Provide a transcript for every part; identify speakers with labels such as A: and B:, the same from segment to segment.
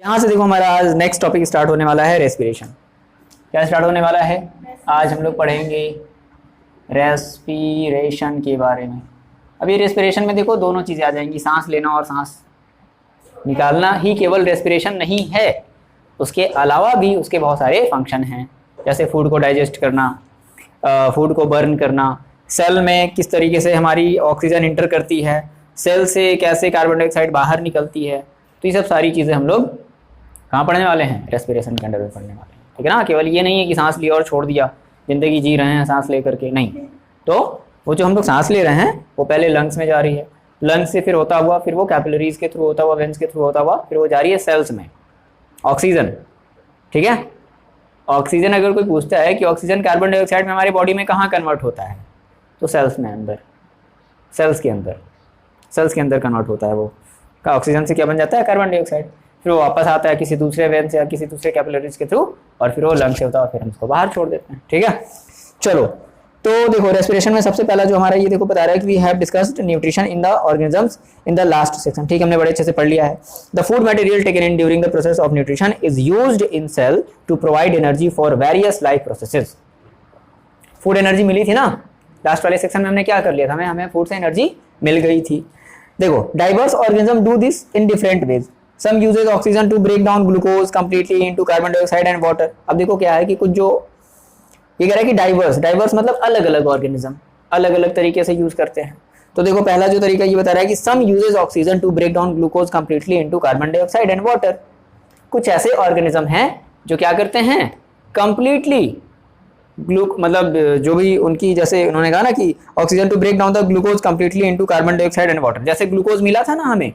A: यहाँ से देखो हमारा आज नेक्स्ट टॉपिक स्टार्ट होने वाला है रेस्पिरेशन। क्या स्टार्ट होने वाला है? आज हम लोग पढ़ेंगे रेस्पिरेशन के बारे में। अभी रेस्पिरेशन में देखो दोनों चीज़ें आ जाएंगी, सांस लेना और सांस निकालना ही केवल रेस्पिरेशन नहीं है, उसके अलावा भी उसके बहुत सारे फंक्शन हैं, जैसे फूड को डाइजेस्ट करना, फूड को बर्न करना, सेल में किस तरीके से हमारी ऑक्सीजन इंटर करती है, सेल से कैसे कार्बन डाइऑक्साइड बाहर निकलती है। तो ये सब सारी चीज़ें हम लोग कहाँ पढ़ने वाले हैं? रेस्पिरेशन के अंडर में पढ़ने वाले हैं, ठीक है ना। केवल ये नहीं है कि सांस लिया और छोड़ दिया, ज़िंदगी जी रहे हैं सांस ले करके, नहीं। तो वो जो हम लोग सांस ले रहे हैं वो पहले लंग्स में जा रही है, लंग्स से फिर होता हुआ फिर वो कैपिलरीज के थ्रू होता हुआ, वेंस के थ्रू होता हुआ फिर वो जा रही है सेल्स में। ऑक्सीजन, ठीक है। ऑक्सीजन अगर कोई पूछता है कि ऑक्सीजन कार्बन डाइऑक्साइड में हमारे बॉडी में कहाँ कन्वर्ट होता है, तो सेल्स में अंदर, सेल्स के अंदर कन्वर्ट होता है। वो का ऑक्सीजन से क्या बन जाता है? Carbon dioxide. फिर वो वापस आता है किसी दूसरे वेन से या किसी दूसरे कैपिलरीज के थ्रू, और फिर वो लंग से होता है, फिर हम उसको बाहर छोड़ देते हैं, ठीक है। चलो, तो देखो रेस्पिरेशन में सबसे पहला जो हमारा ये देखो बता रहा है कि we have discussed nutrition in the organisms in the last section, ठीक है, हमने बड़े अच्छे से पढ़ लिया है। The food material taken in during the process of nutrition is used in cell to provide energy for various life processes. Food energy मिली थी ना, लास्ट वाले सेक्शन में हमने क्या कर लिया था, हमें फूड से एनर्जी मिल गई थी। देखो, diverse organism do this in different ways. Some uses oxygen to break down glucose completely into carbon dioxide and water. अब देखो क्या है कि कुछ जो ये कह रहा है कि डाइवर्स मतलब अलग अलग ऑर्गेनिज्म अलग अलग तरीके से यूज करते हैं। तो देखो पहला जो तरीका ये बता रहा है कि some uses oxygen to break down glucose completely into carbon dioxide and water. कुछ ऐसे ऑर्गेनिज्म हैं जो क्या करते हैं, कंप्लीटली मतलब जो भी उनकी, जैसे उन्होंने कहा ना कि oxygen to break down the glucose completely into carbon dioxide and water. जैसे ग्लूकोज मिला था ना हमें,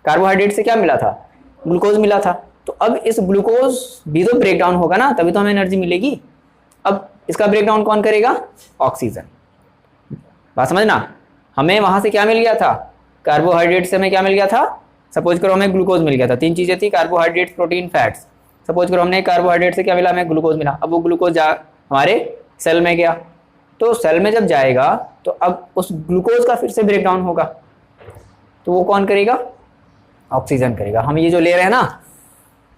A: कार्बोहाइड्रेट से क्या मिला था? ग्लूकोज मिला था। तो अब इस ग्लूकोज भी तो ब्रेक डाउन होगा ना, तभी तो हमें एनर्जी मिलेगी। अब इसका ब्रेक डाउन कौन करेगा? ऑक्सीजन। बात समझना, हमें वहां से क्या मिल गया था? कार्बोहाइड्रेट से हमें क्या मिल गया था? सपोज करो हमें ग्लूकोज मिल गया था, तीन चीजें थी, कार्बोहाइड्रेट, प्रोटीन, फैट्स। सपोज करो हमने कार्बोहाइड्रेट से क्या मिला? हमें ग्लूकोज मिला। अब वो ग्लूकोज हमारे सेल में गया, तो सेल में जब जाएगा तो अब उस ग्लूकोज का फिर से ब्रेक डाउन होगा, तो वो कौन करेगा? ऑक्सीजन करेगा। हम ये जो ले रहे हैं ना,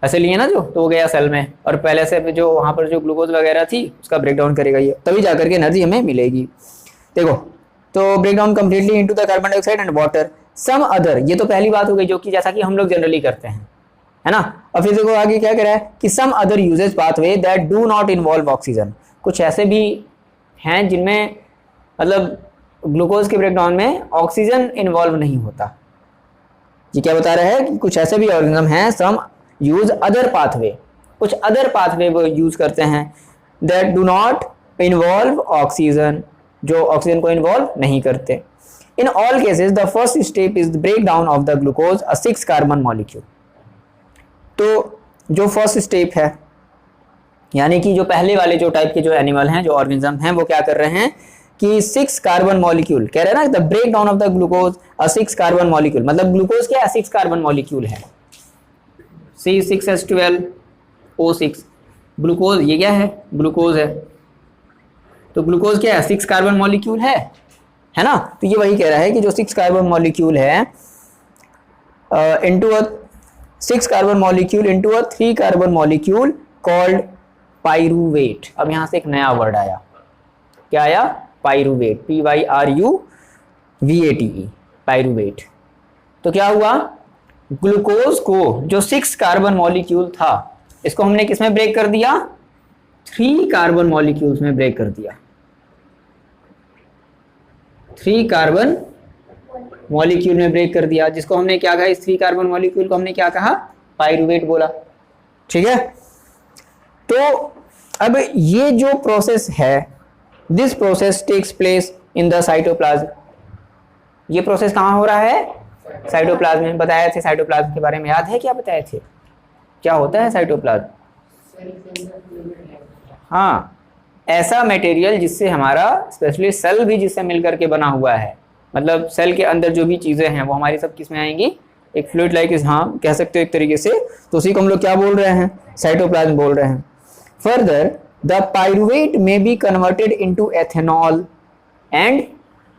A: ऐसे लिए ना जो, तो वो गया सेल में, और पहले से जो वहाँ पर जो ग्लूकोज वगैरह थी उसका ब्रेक डाउन करेगा ये, तभी जाकर के एनर्जी हमें मिलेगी। देखो, तो break down completely into the carbon dioxide and water. Some other, ये तो पहली बात हो गई जो कि जैसा कि हम लोग जनरली करते हैं, है ना। और फिर देखो आगे क्या कह रहा है कि some other uses pathway that do not involve oxygen. कुछ ऐसे भी हैं जिनमें मतलब ग्लूकोज के ब्रेकडाउन में ऑक्सीजन इन्वॉल्व नहीं होता। ये क्या बता रहा है कि कुछ ऐसे भी ऑर्गेनिज्म हैं, सम यूज अदर पाथवे, कुछ अदर पाथवे वो यूज करते हैं, that do not involve oxygen, जो ऑक्सीजन को इन्वॉल्व नहीं करते। In all cases the first step is break down of the glucose a 6 carbon molecule. तो जो फर्स्ट स्टेप है, यानी कि जो पहले वाले जो टाइप के जो एनिमल हैं, जो ऑर्गेनिज्म हैं, वो क्या कर रहे हैं कि 6 कार्बन मॉलिक्यूल कह रहे हैं ना, the break down of the glucose a 6 carbon molecule. मतलब ग्लूकोज क्या है? 6 कार्बन मॉलिक्यूल है, C6H12O6। ग्लूकोज ये क्या है? ग्लूकोज है। तो ग्लूकोज क्या है? 6 कार्बन मॉलिक्यूल है ना। तो ये वही कह रहा है कि जो 6 कार्बन मॉलिक्यूल है into a 6 carbon molecule into a 3 carbon molecule called pyruvate. अब यहां से एक नया वर्ड आया, क्या आया? Pyruvate, PYRUVATE, pyruvate. तो क्या हुआ? ग्लूकोज को जो 6 कार्बन मॉलिक्यूल था, इसको हमने किस में ब्रेक कर दिया? 3 कार्बन मॉलिक्यूल्स में ब्रेक कर दिया। 3 कार्बन मॉलिक्यूल में ब्रेक कर दिया, जिसको हमने क्या कहा? इस 3 कार्बन मॉलिक्यूल को हमने क्या कहा? पाइरूवेट बोला, ठीक है। तो अब ये जो प्रोसेस है, this process takes place in the cytoplasm. ये प्रोसेस कहाँ हो रहा है? साइटोप्लाज्म में। बताए थे साइटोप्लाज्म के बारे में, याद है क्या बताए थे? क्या होता है साइटोप्लाज्म? हाँ, ऐसा मटेरियल जिससे हमारा स्पेशली सेल भी जिससे मिलकर के बना हुआ है। मतलब सेल के अंदर जो भी चीजें हैं वो हमारी सब किस में आएंगी? एक फ्लूइड लाइक, हाँ कह सकते हो एक तरीके से। तो उसी को हम लोग क्या बोल रहे हैं? साइटोप्लाज्म बोल रहे हैं। Further, the pyruvate may be converted into ethanol and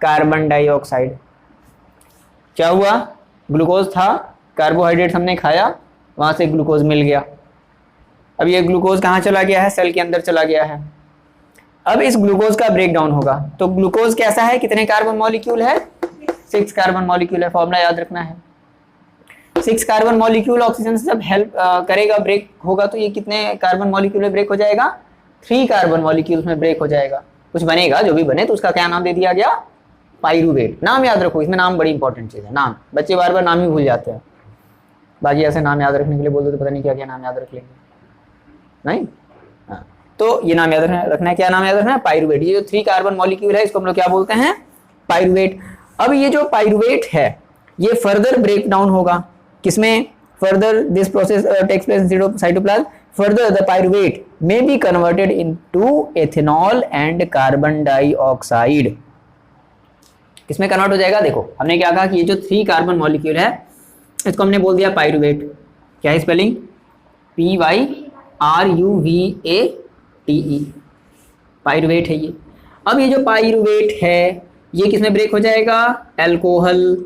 A: carbon dioxide. क्या हुआ? ग्लूकोज था, कार्बोहाइड्रेट हमने खाया, वहां से ग्लूकोज मिल गया। अब ये ग्लूकोज कहाँ चला गया है, सेल के अंदर चला गया है। अब इस ग्लूकोज का ब्रेक डाउन होगा, तो ग्लूकोज कैसा है, कितने कार्बन मॉलिक्यूल है, 6 कार्बन मॉलिक्यूल है। फॉर्मूला याद रखना है, 6 कार्बन मॉलिक्यूल ऑक्सीजन से जब हेल्प करेगा, ब्रेक होगा, तो ये कितने कार्बन मॉलिक्यूल में ब्रेक हो जाएगा, 3 कार्बन मॉलिक्यूल्स में ब्रेक हो जाएगा। कुछ बनेगा, जो भी बने, तो उसका क्या नाम दे दिया गया, पाइरूवेट। नाम याद रखो, इसमें नाम बड़ी इंपॉर्टेंट चीज है। नाम, बच्चे बार बार नाम ही भूल जाते हैं, बाकी ऐसे नाम याद रखने के लिए बोल दो तो पता नहीं क्या क्या नाम याद रख लेंगे, नहीं। हाँ, तो ये नाम याद रखना है, क्या नाम याद रखना है, पाइरूवेट। ये जो 3 कार्बन मॉलिक्यूल है, इसको हम लोग क्या बोलते हैं, पाइरूवेट। अब ये जो पाइरूवेट है, ये फर्दर ब्रेक डाउन होगा, किसमें, further this process takes place in cytoplasm, further the pyruvate may be converted into ethanol and carbon dioxide। किसमें कन्वर्ट हो जाएगा, देखो हमने क्या कहा कि ये जो 3 कार्बन मॉलिक्यूल है, इसको हमने बोल दिया पाइरूवेट। क्या है स्पेलिंग, PYRUVATE, पाइरूवेट है ये। अब ये जो पाइरूवेट है, ये किसमें ब्रेक हो जाएगा, एल्कोहल,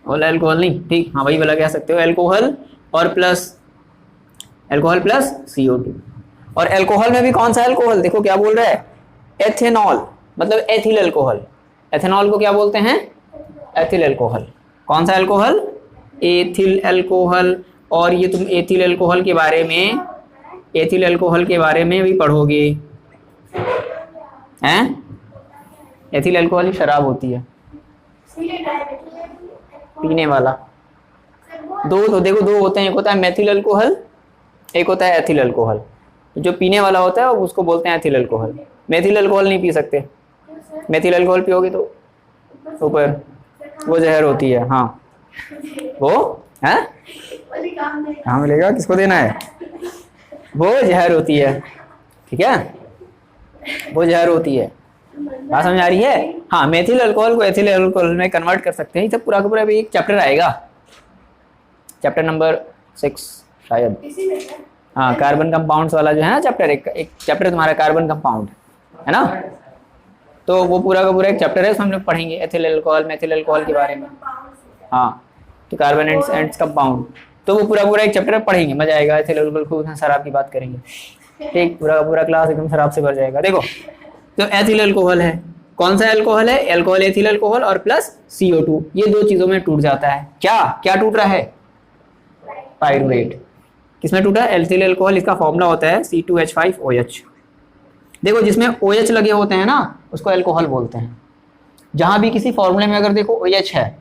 A: और एल्कोहल नहीं, ठीक, हाँ वही वाला कह सकते हो, एल्कोहल और प्लस, एल्कोहल प्लस CO2। और एल्कोहल में भी कौन सा एल्कोहल, देखो क्या बोल रहा है, एथेनॉल, मतलब एथिल एल्कोहल। एथेनॉल को क्या बोलते हैं, एथिल एल्कोहल। कौन सा एल्कोहल, एथिल एल्कोहल। और ये तुम एथिल एल्कोहल के बारे में, एथिल एल्कोहल के बारे में भी पढ़ोगे, हैं। एथिल एल्कोहल ही शराब होती है, पीने वाला। दो तो देखो, 2 होते हैं, एक होता है मेथिल अल्कोहल, एक होता है एथिल अल्कोहल। जो पीने वाला होता है उसको बोलते हैं एथिल अल्कोहल। मेथिल अल्कोहल नहीं पी सकते, मेथिल अल्कोहल पियोगे तो ऊपर वो जहर होती है। हाँ, वो है, हाँ मिलेगा, किसको देना है, वो जहर होती है, ठीक है, वो जहर होती है। बात समझ आ रही है। हाँ, मेथिल अल्कोहल को एथिल अल्कोहल में कन्वर्ट कर सकते हैं। ये सब पूरा का पूरा भी एक चैप्टर आएगा, चैप्टर नंबर 6 शायद। हाँ, कार्बन कंपाउंड्स वाला जो है ना चैप्टर, एक चैप्टर तुम्हारा कार्बन कंपाउंड है ना, तो वो पूरा का पूरा एक चैप्टर है, उसमें हम लोग पढ़ेंगे एथिल अल्कोहल, मेथिल अल्कोहल के बारे में। हाँ, तो कार्बन एंड्स कंपाउंड, तो वो पूरा एक चैप्टर पढ़ेंगे, मजा आएगा। एथिल अल्कोहल खूब शराब की बात करेंगे, ठीक, पूरा का पूरा क्लास एकदम शराब से भर जाएगा। देखो, तो एथिल अल्कोहल है, कौन सा अल्कोहल है, एल्कोहल, एथिल अल्कोहल और प्लस CO2, ये 2 चीजों में टूट जाता है। क्या क्या टूट रहा है, पाइरूवेट। किसमें टूटा, एथिल अल्कोहल, इसका फॉर्मूला होता है C2H5OH। देखो, जिसमें OH लगे होते हैं ना, उसको अल्कोहल बोलते हैं। जहां भी किसी फॉर्मूले में अगर देखो OH है,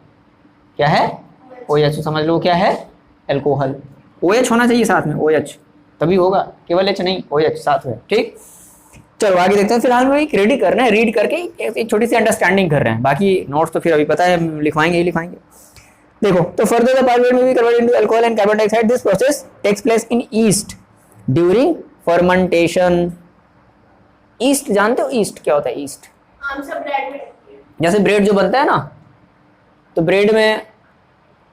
A: क्या है, OH, तो समझ लो क्या है, अल्कोहल। OH होना चाहिए साथ में, OH तभी होगा, केवल H नहीं, OH साथ में, ठीक। चलो आगे देखते हैं। फिलहाल में एक रेडी कर रहे हैं, रीड करके एक छोटी सी अंडरस्टैंडिंग कर रहे हैं, बाकी नोट्स तो फिर अभी पता है लिखवाएंगे ही लिखवाएंगे। देखो, तो further the pyruvate may be converted into alcohol and carbon dioxide. This process takes place in yeast during fermentation. Yeast जानते हो, ईस्ट क्या होता है, ईस्ट जैसे ब्रेड जो बनता है ना, तो ब्रेड में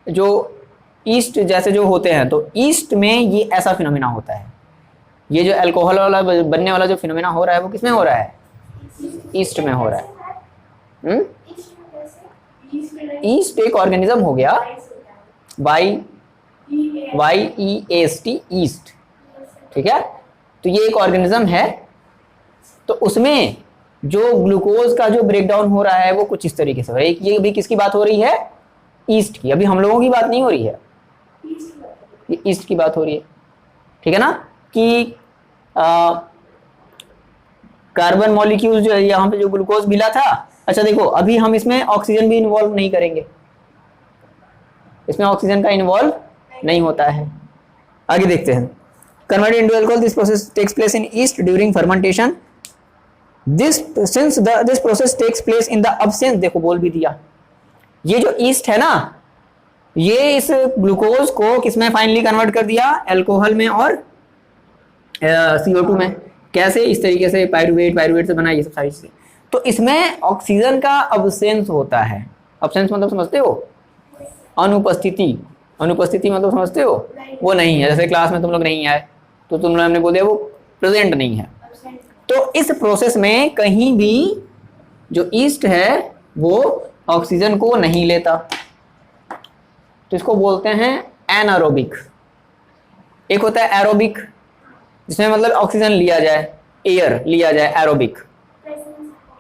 A: जो ईस्ट जैसे जो होते हैं, तो ईस्ट में ये ऐसा फिनोमिना होता है। ये जो अल्कोहल वाला बनने वाला जो फिनोमिना हो रहा है, वो किसमें हो रहा है, ईस्ट में हो रहा है। ईस्ट एक ऑर्गेनिज्म हो गया, YEAST, ईस्ट, ठीक है। तो ये एक ऑर्गेनिज्म है, तो उसमें जो ग्लूकोज का जो ब्रेकडाउन हो रहा है वो कुछ इस तरीके से हो रहा है। ये भी किसकी बात हो रही है, ईस्ट की। अभी हम लोगों की बात नहीं हो रही है, ये ईस्ट की बात हो रही है, ठीक है ना। कि कार्बन मॉलिक्यूल जो है, यहाँ पे जो ग्लूकोज मिला था, अच्छा देखो, अभी हम इसमें ऑक्सीजन भी इन्वॉल्व नहीं करेंगे, इसमें ऑक्सीजन का इन्वॉल्व नहीं होता है। आगे देखते हैं। Converted into alcohol, this process takes place in yeast during fermentation. This process takes place in the absence, देखो बोल भी दिया, ये जो ईस्ट है ना, ये इस ग्लूकोज को किसमें फाइनली कन्वर्ट कर दिया, अल्कोहल में और CO2 में। कैसे, इस तरीके से, पाइरूवेट से बना, ये सब सारी चीजें। तो इसमें ऑक्सीजन का अब्सेंस होता है। अब्सेंस मतलब समझते हो, अनुपस्थिति। अनुपस्थिति मतलब समझते हो, वो नहीं है। जैसे क्लास में तुम लोग नहीं आए, तो तुम लोग हमने बोल दिया वो प्रेजेंट नहीं है। तो इस प्रोसेस में कहीं भी जो ईस्ट है वो ऑक्सीजन को नहीं लेता, तो इसको बोलते हैं एनारोबिक, एक होता है एरोबिक जिसमें मतलब ऑक्सीजन लिया जाए, एयर लिया जाए, एरोबिक।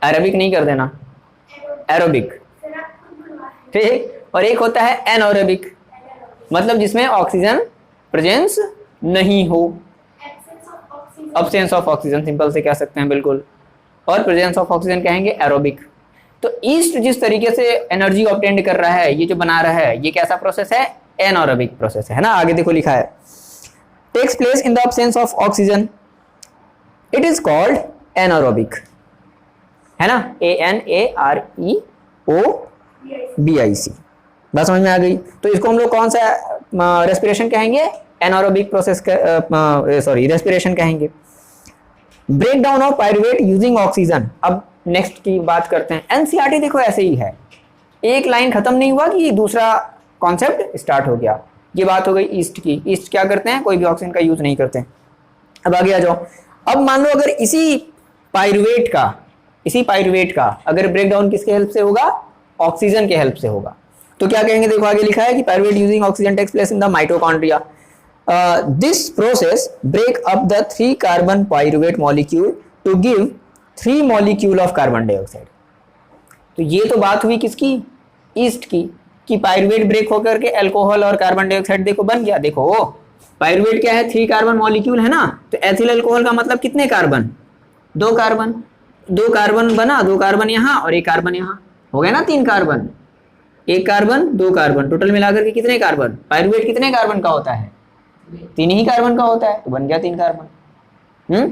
A: एरोबिक नहीं कर देना, एरोबिक, ठीक। और एक होता है एनएरोबिक, मतलब जिसमें ऑक्सीजन प्रेजेंस नहीं हो, अब्सेंस ऑफ ऑक्सीजन सिंपल से कह सकते हैं, बिल्कुल। और प्रेजेंस ऑफ ऑक्सीजन कहेंगे एरोबिक। तो ईस्ट जिस तरीके से एनर्जी ऑब्टेंड कर रहा है, ये जो बना रहा है, ये कैसा प्रोसेस है? एनारोबिक प्रोसेस है ना। आगे देखो लिखा है takes place in the absence of oxygen, it is called anaerobic, है ना। ANAREOBIC, बात समझ में आ गई। तो इसको हम लोग कौन सा रेस्पिरेशन कहेंगे? एनारोबिक प्रोसेस, सॉरी रेस्पिरेशन कहेंगे। Break down of pyruvate using oxygen. अब नेक्स्ट की बात करते हैं। एनसीईआरटी देखो ऐसे ही है, एक लाइन खत्म नहीं हुआ कि दूसरा कॉन्सेप्ट स्टार्ट हो गया। ये बात हो गई ईस्ट की। ईस्ट क्या करते हैं? कोई भी ऑक्सीजन का यूज नहीं करते। अब आगे आ जाओ। अब मान लो अगर इसी पायरुवेट का अगर ब्रेक डाउन किसके हेल्प से होगा? ऑक्सीजन के हेल्प से होगा। तो क्या कहेंगे? देखो आगे लिखा है कि pyruvate using oxygen takes place in the mitochondria. This process break up the 3 carbon pyruvate molecule to give 3 molecule of carbon dioxide. तो ये तो बात हुई किसकी? ईस्ट की, कि पायरुवेट ब्रेक होकर के अल्कोहल और कार्बन डाइऑक्साइड देखो बन गया। देखो पायरुवेट क्या है? 3 कार्बन मॉलिक्यूल है ना। तो एथिल अल्कोहल का मतलब कितने कार्बन? 2 कार्बन। 2 कार्बन बना, 2 कार्बन यहाँ और 1 कार्बन यहाँ, हो गया ना 3 कार्बन। 1 कार्बन 2 कार्बन, टोटल मिलाकर के कितने कार्बन? पायरुवेट कितने कार्बन का होता है? 3 ही कार्बन का होता है, तो बन गया 3 कार्बन।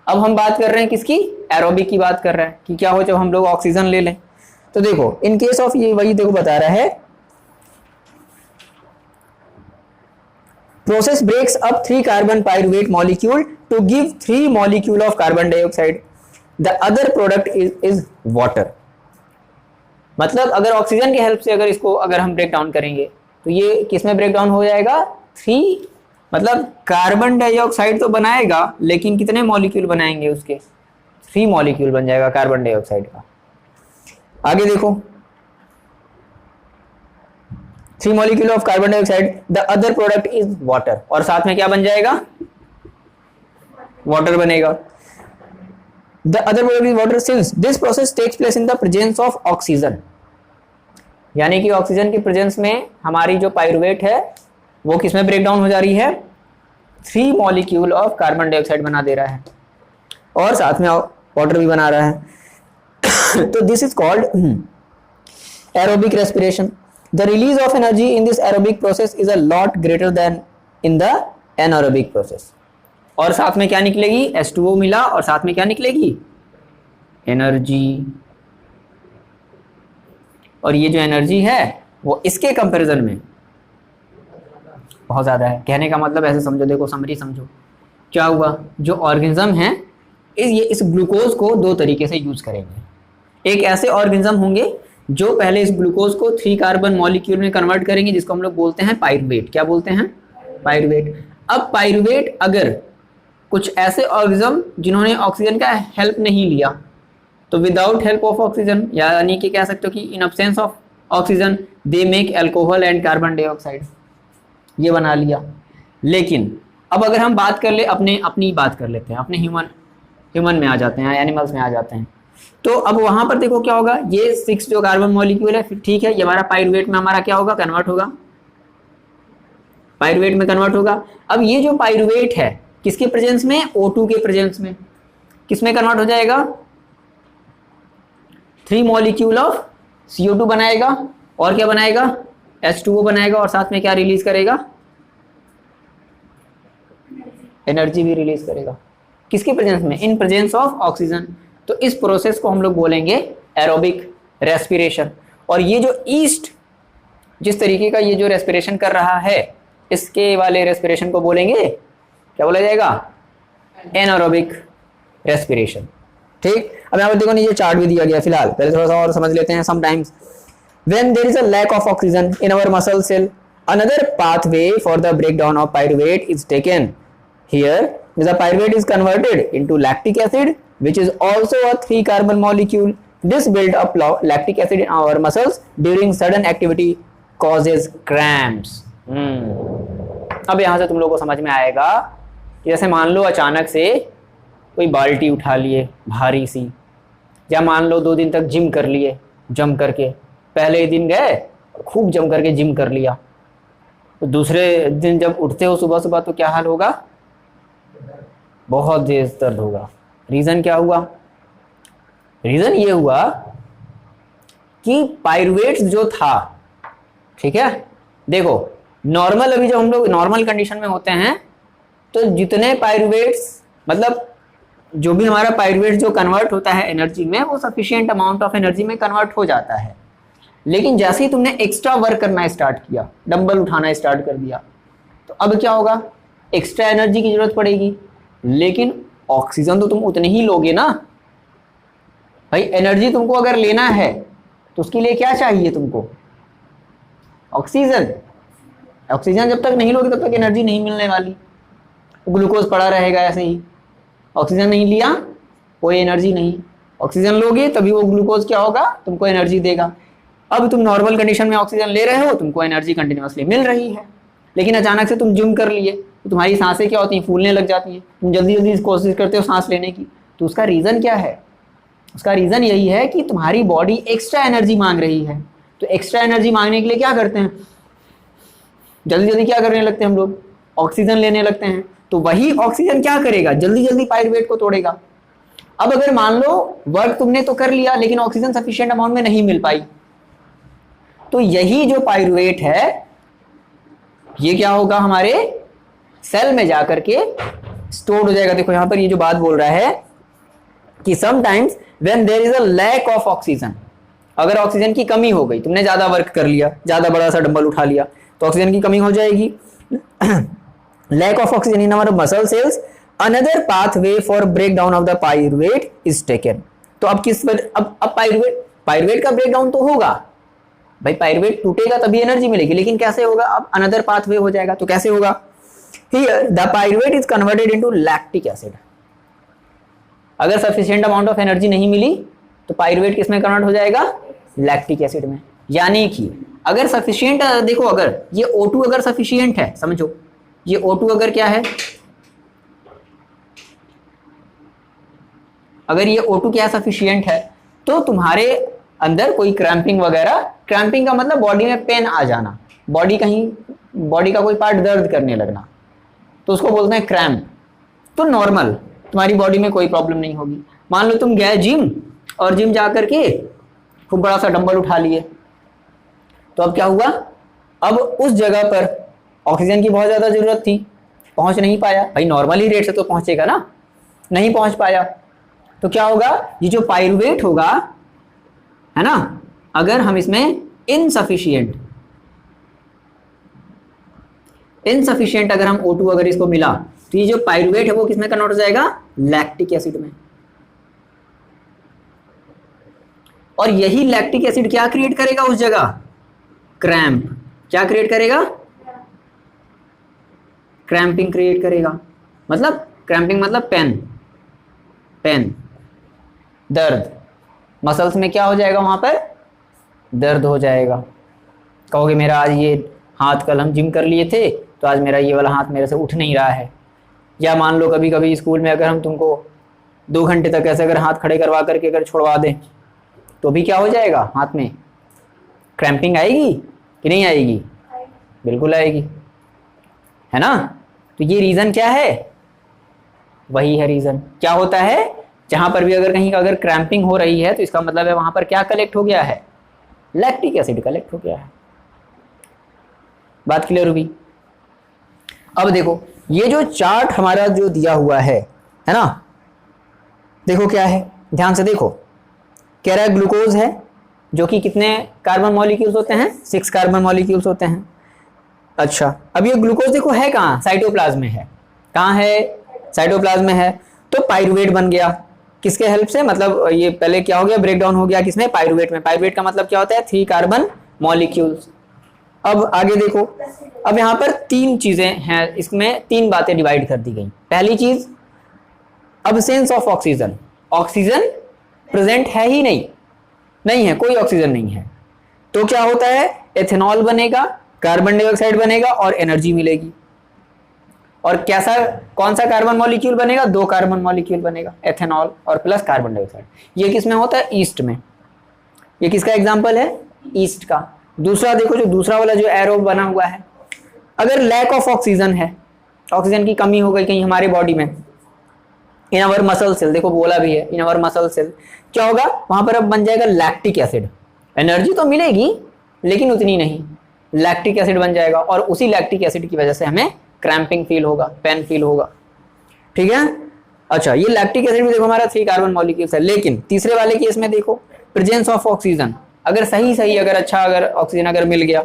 A: अब हम बात कर रहे हैं किसकी? एरोबिक की बात कर रहे हैं कि क्या हो जब हम लोग ऑक्सीजन ले लें। तो देखो इन केस ऑफ, ये वही देखो बता रहा है, process breaks up 3 carbon pyruvate molecule to give 3 molecule of carbon dioxide, the other product is water. मतलब अगर ऑक्सीजन की हेल्प से अगर इसको अगर हम ब्रेक डाउन करेंगे तो ये किस में ब्रेक डाउन हो जाएगा? 3, मतलब कार्बन डाइऑक्साइड तो बनाएगा लेकिन कितने मॉलिक्यूल बनाएंगे उसके? 3 मॉलिक्यूल बन जाएगा कार्बन डाइऑक्साइड का। आगे देखो 3 molecule of carbon dioxide, the other product is water. और साथ में क्या बन जाएगा? वाटर बनेगा। The other product is water since this process takes place in the presence of oxygen। यानी कि ऑक्सीजन की प्रेजेंस में हमारी जो पायरुवेट है वो किस में ब्रेक डाउन हो जा रही है? 3 मॉलिक्यूल ऑफ कार्बन डाइऑक्साइड बना दे रहा है और साथ में वाटर भी बना रहा है। तो this is called aerobic respiration. The release of energy in this aerobic process is a lot greater then in the anaerobic process. और साथ में क्या निकलेगी? H2O मिला और साथ में क्या निकलेगी? एनर्जी। और ये जो एनर्जी है वो इसके कंपैरिजन में बहुत ज़्यादा है। कहने का मतलब ऐसे समझो, देखो समरी समझो। क्या हुआ? जो ऑर्गेनिज्म है इस ग्लूकोज को 2 तरीके से यूज करेंगे। एक ऐसे ऑर्गेनिज्म होंगे जो पहले इस ग्लूकोज को 3 कार्बन मॉलिक्यूल में कन्वर्ट करेंगे, जिसको हम लोग बोलते हैं पायरुवेट। क्या बोलते हैं? पायरुवेट। अब पायरुवेट अगर कुछ ऐसे ऑर्गेनिज्म जिन्होंने ऑक्सीजन का हेल्प नहीं लिया, तो विदाउट हेल्प ऑफ ऑक्सीजन, यानी कि कह सकते हो कि in absence of oxygen they make alcohol and carbon dioxide, ये बना लिया। लेकिन अब अगर हम बात कर ले अपनी बात कर लेते हैं, अपने ह्यूमन में आ जाते हैं, एनिमल्स में आ जाते हैं। तो अब वहां पर देखो क्या होगा? ये 6 जो कार्बन मॉलिक्यूल है, फिर ठीक है, ये हमारा पायरुवेट में हमारा क्या होगा? कन्वर्ट होगा, पायरुवेट में कन्वर्ट होगा। अब ये जो पायरुवेट है किसके प्रेजेंस में? O2 के प्रेजेंस में किस में कन्वर्ट हो जाएगा? 3 मॉलिक्यूल ऑफ CO2 बनाएगा और क्या बनाएगा? H2O बनाएगा और साथ में क्या रिलीज करेगा? एनर्जी भी रिलीज करेगा। किसके प्रेजेंस में? In presence of oxygen. तो इस प्रोसेस को हम लोग बोलेंगे एरोबिक रेस्पिरेशन। और ये जो ईस्ट जिस तरीके का ये जो रेस्पिरेशन कर रहा है, इसके वाले रेस्पिरेशन को बोलेंगे, क्या बोला जाएगा? Anaerobic respiration. ठीक। अब यहाँ पर देखो नीचे चार्ट भी दिया गया। फिलहाल पहले थोड़ा सा और समझ लेते हैं। Sometimes when there is a lack of oxygen in our muscle cell, another pathway for the breakdown of pyruvate is taken. Here the pyruvate is converted into lactic acid which is also a 3 carbon molecule. This build up lactic acid in our muscles during sudden activity causes cramps. अब यहां से तुम लोगों को समझ में आएगा कि जैसे मान लो अचानक से कोई बाल्टी उठा लिए भारी सी, या मान लो 2 दिन तक जिम कर लिए, जम करके पहले ही दिन गए खूब जम करके जिम कर लिया, तो दूसरे दिन जब उठते हो सुबह सुबह तो क्या हाल होगा? बहुत तेज दर्द होगा। रीजन क्या हुआ? रीजन ये हुआ कि पाइरुवेट जो था, ठीक है, देखो नॉर्मल, अभी जब हम लोग नॉर्मल कंडीशन में होते हैं तो जितने पाइरुवेट्स, मतलब जो भी हमारा पाइरुवेट जो कन्वर्ट होता है एनर्जी में, वो सफिशिएंट अमाउंट ऑफ एनर्जी में कन्वर्ट हो जाता है। लेकिन जैसे ही तुमने एक्स्ट्रा वर्क करना स्टार्ट किया, डंबल उठाना स्टार्ट कर दिया, तो अब क्या होगा? एक्स्ट्रा एनर्जी की जरूरत पड़ेगी, लेकिन ऑक्सीजन तो तुम उतनी ही लोगे ना भाई। एनर्जी तुमको अगर लेना है तो उसके लिए क्या चाहिए तुमको? ऑक्सीजन। ऑक्सीजन जब तक नहीं लोगे तब तक एनर्जी नहीं मिलने वाली, ग्लूकोज पड़ा रहेगा ऐसे ही। ऑक्सीजन नहीं लिया कोई एनर्जी नहीं, ऑक्सीजन लोगे तभी वो ग्लूकोज क्या होगा? तुमको एनर्जी देगा। अब तुम नॉर्मल कंडीशन में ऑक्सीजन ले रहे हो, तुमको एनर्जी कंटिन्यूअसली मिल रही है, लेकिन अचानक से तुम जिम कर लिए तो तुम्हारी सांसें क्या होती हैं? फूलने लग जाती हैं, तुम जल्दी जल्दी कोशिश करते हो सांस लेने की। तो उसका रीज़न क्या है? उसका रीज़न यही है कि तुम्हारी बॉडी एक्स्ट्रा एनर्जी मांग रही है। तो एक्स्ट्रा एनर्जी मांगने के लिए क्या करते हैं? जल्दी जल्दी क्या करने लगते हैं हम लोग? ऑक्सीजन लेने लगते हैं। तो वही ऑक्सीजन क्या करेगा? जल्दी जल्दी पाइरुवेट को तोड़ेगा। अब अगर मान लो वर्क तुमने तो कर लिया लेकिन ऑक्सीजन सफिशिएंट अमाउंट में नहीं मिल पाई, तो यही जो पाइरुवेट है ये क्या होगा? हमारे सेल में जाकर के स्टोर हो जाएगा। देखो यहां पर ये जो बात बोल रहा है कि sometimes when there is a lack of oxygen, अगर ऑक्सीजन की कमी हो गई, तुमने ज्यादा वर्क कर लिया, ज्यादा बड़ा सा डंबल उठा लिया, तो ऑक्सीजन की कमी हो जाएगी। Lack of oxygen in our muscle cells, another pathway for break down of the pyruvate is taken. तो अब किस पर अब पाइरुवेट का ब्रेक डाउन तो होगा भाई, पाइरुवेट टूटेगा तभी एनर्जी मिलेगी, लेकिन कैसे होगा? अब अनदर पाथवे हो जाएगा। तो कैसे होगा? Here the pyruvate is converted into lactic acid. अगर सफिशिएंट अमाउंट ऑफ एनर्जी नहीं मिली तो पाइरुवेट किस में कन्वर्ट हो जाएगा? लैक्टिक एसिड में। यानी कि अगर सफिशिएंट, देखो अगर ये O2 अगर सफिशिएंट है, समझो ये O2 अगर क्या है, अगर ये O2 क्या सफिशिएंट है, तो तुम्हारे अंदर कोई क्रैम्पिंग वगैरह, क्रैम्पिंग का मतलब बॉडी में पेन आ जाना, बॉडी का कोई पार्ट दर्द करने लगना, तो उसको बोलते हैं क्रैम्प। तो नॉर्मल तुम्हारी बॉडी में कोई प्रॉब्लम नहीं होगी। मान लो तुम गए जिम और जिम जा करके खूब बड़ा सा डंबल उठा लिए, तो अब क्या हुआ? अब उस जगह पर ऑक्सीजन की बहुत ज़्यादा ज़रूरत थी, पहुंच नहीं पाया भाई। नॉर्मल ही रेट से तो पहुंचेगा ना, नहीं पहुंच पाया, तो क्या होगा? ये जो पाइरुवेट होगा है ना, अगर हम इसमें इनसफिशिएंट अगर हम O2 अगर इसको मिला, तो ये जो पाइरुवेट है वो किसमें कन्वर्ट हो जाएगा? लैक्टिक एसिड में। और यही लैक्टिक एसिड क्या क्रिएट करेगा उस जगह? क्रैम्प। क्या क्रिएट करेगा? क्रैम्पिंग क्रिएट करेगा। मतलब क्रैम्पिंग मतलब पेन, दर्द। मसल्स में क्या हो जाएगा? वहां पर दर्द हो जाएगा। कहोगे मेरा आज ये हाथ, कल हम जिम कर लिए थे तो आज मेरा ये वाला हाथ मेरे से उठ नहीं रहा है। या मान लो कभी कभी स्कूल में अगर हम तुमको 2 घंटे तक ऐसे अगर हाथ खड़े करवा करके अगर छोड़वा दें, तो भी क्या हो जाएगा? हाथ में क्रैम्पिंग आएगी कि नहीं आएगी? बिल्कुल आएगी, है ना। तो ये रीज़न क्या है? वही है रीज़न। क्या होता है? जहां पर भी अगर कहीं अगर क्रैम्पिंग हो रही है तो इसका मतलब है वहां पर क्या कलेक्ट हो गया है? लैक्टिक एसिड कलेक्ट हो गया है। बात क्लियर हुई? अब देखो ये जो चार्ट हमारा जो दिया हुआ है ना, देखो क्या है, ध्यान से देखो। कह रहा है ग्लूकोज है जो कि कितने कार्बन मॉलिक्यूल्स होते हैं? 6 कार्बन मॉलिक्यूल्स होते हैं। अच्छा, अब ये ग्लूकोज देखो है कहाँ? साइटोप्लाज्म में है। कहाँ है? साइटोप्लाज्म में है। तो पाइरुवेट बन गया किसके हेल्प से? मतलब ये पहले क्या हो गया? ब्रेक डाउन हो गया किसमें? पाइरुवेट में। पाइरुवेट का मतलब क्या होता है? 3 कार्बन मॉलिक्यूल्स। अब आगे देखो, अब यहाँ पर 3 चीजें हैं, इसमें 3 बातें डिवाइड कर दी गई। पहली चीज, absence of oxygen. Oxygen present है ही नहीं है, कोई ऑक्सीजन नहीं है। तो क्या होता है? एथेनॉल बनेगा, कार्बन डाइऑक्साइड बनेगा और एनर्जी मिलेगी। और कैसा, कौन सा कार्बन मॉलिक्यूल बनेगा? 2 कार्बन मॉलिक्यूल बनेगा, एथेनॉल और प्लस कार्बन डाइऑक्साइड। ये किस में होता है? ईस्ट में। ये किसका एग्जांपल है? ईस्ट का। दूसरा देखो, जो दूसरा वाला जो एरो बना हुआ है, अगर लैक ऑफ ऑक्सीजन है, ऑक्सीजन की कमी हो गई कहीं हमारे बॉडी में, इन अवर मसल सेल, देखो बोला भी है इन अवर मसल सेल, क्या होगा वहां पर? अब बन जाएगा लैक्टिक एसिड। एनर्जी तो मिलेगी लेकिन उतनी नहीं, लैक्टिक एसिड बन जाएगा, और उसी लैक्टिक एसिड की वजह से हमें क्रैम्पिंग फील होगा, पेन फील होगा। ठीक है। अच्छा, ये लैक्टिक एसिड भी देखो हमारा 3 कार्बन मॉलिक्यूल्स है, लेकिन तीसरे वाले केस में देखो प्रेजेंस ऑफ ऑक्सीजन, अगर सही अगर अच्छा अगर ऑक्सीजन अगर मिल गया,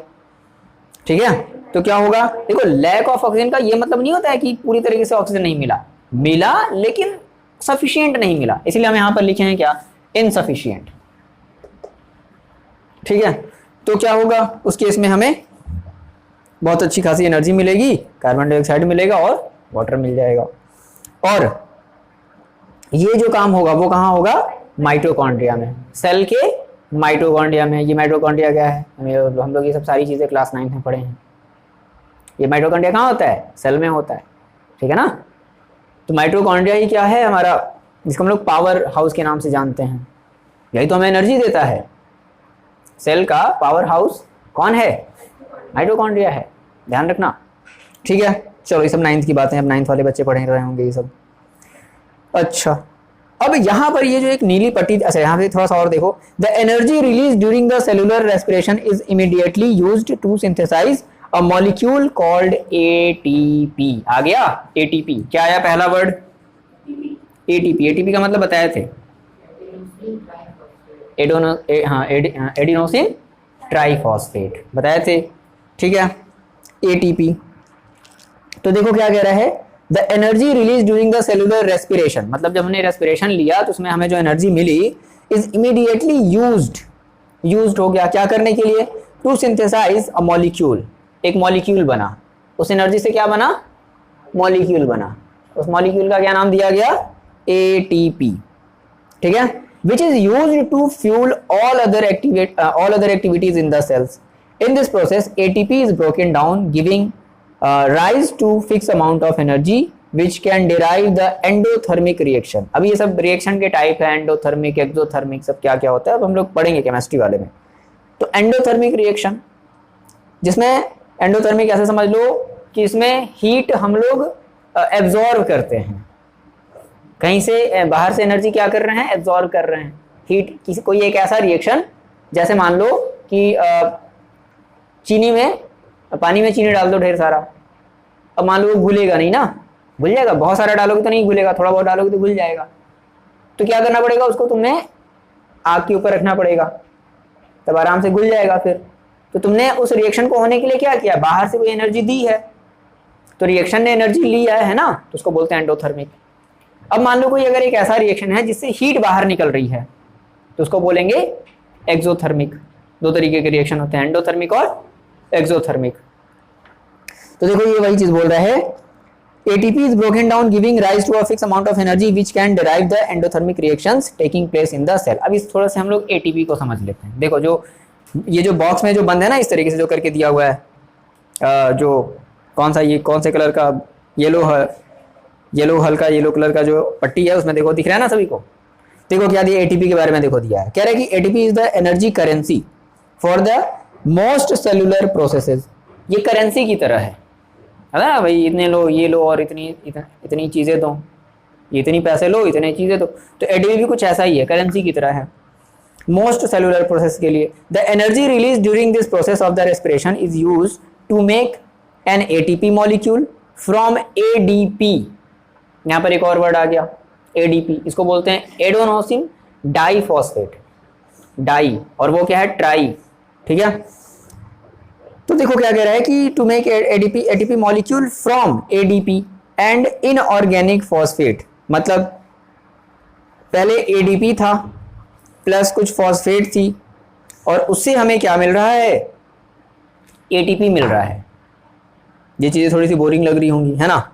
A: ठीक है, तो क्या होगा? देखो लैक ऑफ ऑक्सीजन का ये मतलब नहीं होता है कि पूरी तरीके से ऑक्सीजन नहीं मिला, मिला लेकिन सफिशिएंट नहीं मिला, इसलिए हम यहां पर लिखे हैं क्या? इनसफिशिएंट। ठीक है, तो क्या होगा उस केस में? हमें बहुत अच्छी खासी एनर्जी मिलेगी, कार्बन डाइऑक्साइड मिलेगा और वाटर मिल जाएगा। और ये जो काम होगा वो कहाँ होगा? माइटोकॉन्ड्रिया में, सेल के माइटोकॉन्ड्रिया में। ये माइटोकॉन्ड्रिया क्या है? हम लोग ये सब सारी चीजें क्लास 9 में पढ़े हैं। ये माइटोकॉन्ड्रिया कहाँ होता है? सेल में होता है। ठीक है ना। तो माइटोकॉन्ड्रिया ही क्या है हमारा, जिसको हम लोग पावर हाउस के नाम से जानते हैं, यही तो हमें एनर्जी देता है। सेल का पावर हाउस कौन है? माइटोकॉन्ड्रिया है, ध्यान रखना। ठीक है, चलो ये सब 9th की बातें, अब 9th वाले बच्चे पढ़े रहे होंगे ये सब। अच्छा, अब यहां पर ये जो एक नीली पट्टी, अच्छा यहां पे थोड़ा सा और देखो, the energy release during the cellular respiration is immediately used to synthesise a molecule called ATP. आ गया एटीपी। क्या आया पहला वर्ड? एटीपी। एटीपी का मतलब बताए थे, एडिनोसिन ट्राइफॉस्फेट बताए थे। ठीक है, एटीपी। तो देखो क्या कह रहा है, the energy release during the cellular respiration, मतलब जब हमने रेस्पिरेशन लिया तो उसमें हमें जो एनर्जी मिली इज इमीडिएटली यूज्ड हो गया, क्या करने के लिए? टू सिंथेसाइज अ मॉलिक्यूल, एक मॉलिक्यूल बना, उस एनर्जी से क्या बना? मॉलिक्यूल बना। उस मॉलिक्यूल का क्या नाम दिया गया? एटीपी। ठीक है, which is used to fuel all other activities in the cells. In this process, ATP is broken down, giving rise to fixed amount of energy, which can derive the endothermic reaction. अब ये सब reaction के type है, endothermic, exothermic, सब क्या क्या होता है अब हम लोग पढ़ेंगे केमिस्ट्री वाले में। तो एंडोथर्मिक रिएक्शन, जिसमें एंडोथर्मिक ऐसे समझ लो कि इसमें हीट हम लोग एब्जॉर्ब करते हैं, कहीं से बाहर से एनर्जी क्या कर रहे हैं? एब्जॉर्ब कर रहे हैं हीट। किसी कोई एक ऐसा रिएक्शन, जैसे मान लो कि चीनी में, पानी में चीनी डाल दो ढेर सारा, अब मान लो वो घुलेगा नहीं ना, घुल जाएगा, बहुत सारा डालोगे तो नहीं घुलेगा, थोड़ा बहुत डालोगे तो घुल जाएगा। तो क्या करना पड़ेगा उसको? तुमने आग के ऊपर रखना पड़ेगा, तब आराम से घुल जाएगा फिर। तो तुमने उस रिएक्शन को होने के लिए क्या किया? बाहर से कोई एनर्जी दी है, तो रिएक्शन ने एनर्जी लिया है ना, तो उसको बोलते हैं एंडोथर्मिक। अब मान लो कोई अगर एक ऐसा रिएक्शन है जिससे हीट बाहर निकल रही है, तो उसको बोलेंगे एक्सोथर्मिक। 2 तरीके के रिएक्शन होते हैं, एंडोथर्मिक और एक्सोथर्मिक। तो देखो ये वही चीज बोल रहा है, ATP is broken down giving rise to a fixed amount of energy which can derive the endothermic reactions taking place in the cell. अब इस थोड़ा से हम लोग ATP को समझ लेते हैं। देखो जो ये जो बॉक्स में जो बंद है ना, इस तरीके से जो करके दिया हुआ है, जो कौन सा, ये कौन से कलर का, येलो हल्का येलो कलर का जो पट्टी है उसमें देखो दिख रहा है ना सभी को। देखो क्या दिया एटीपी के बारे में, देखो दिया है, कह रहा है कि ATP is the energy currency for the most cellular processes. ये करेंसी की तरह है ना भाई, इतने लो, ये लो, और इतनी चीजें दो, इतनी पैसे लो, इतने चीजें दो। तो एटीपी भी कुछ ऐसा ही है, करेंसी की तरह है मोस्ट सेलुलर प्रोसेस के लिए। The energy release during this process of the respiration is use to make an ATP molecule from ADP. यहाँ पर एक और वर्ड आ गया एडीपी, इसको बोलते हैं एडोनोसिन डाइफॉस्फेट, डाई, और वो क्या है? ट्राई। ठीक है, तो देखो क्या कह रहा है कि to make ATP molecule from ADP and inorganic phosphate, मतलब पहले एडीपी था प्लस कुछ फॉस्फेट थी, और उससे हमें क्या मिल रहा है? एटीपी मिल रहा है। ये चीजें थोड़ी सी बोरिंग लग रही होंगी, है ना?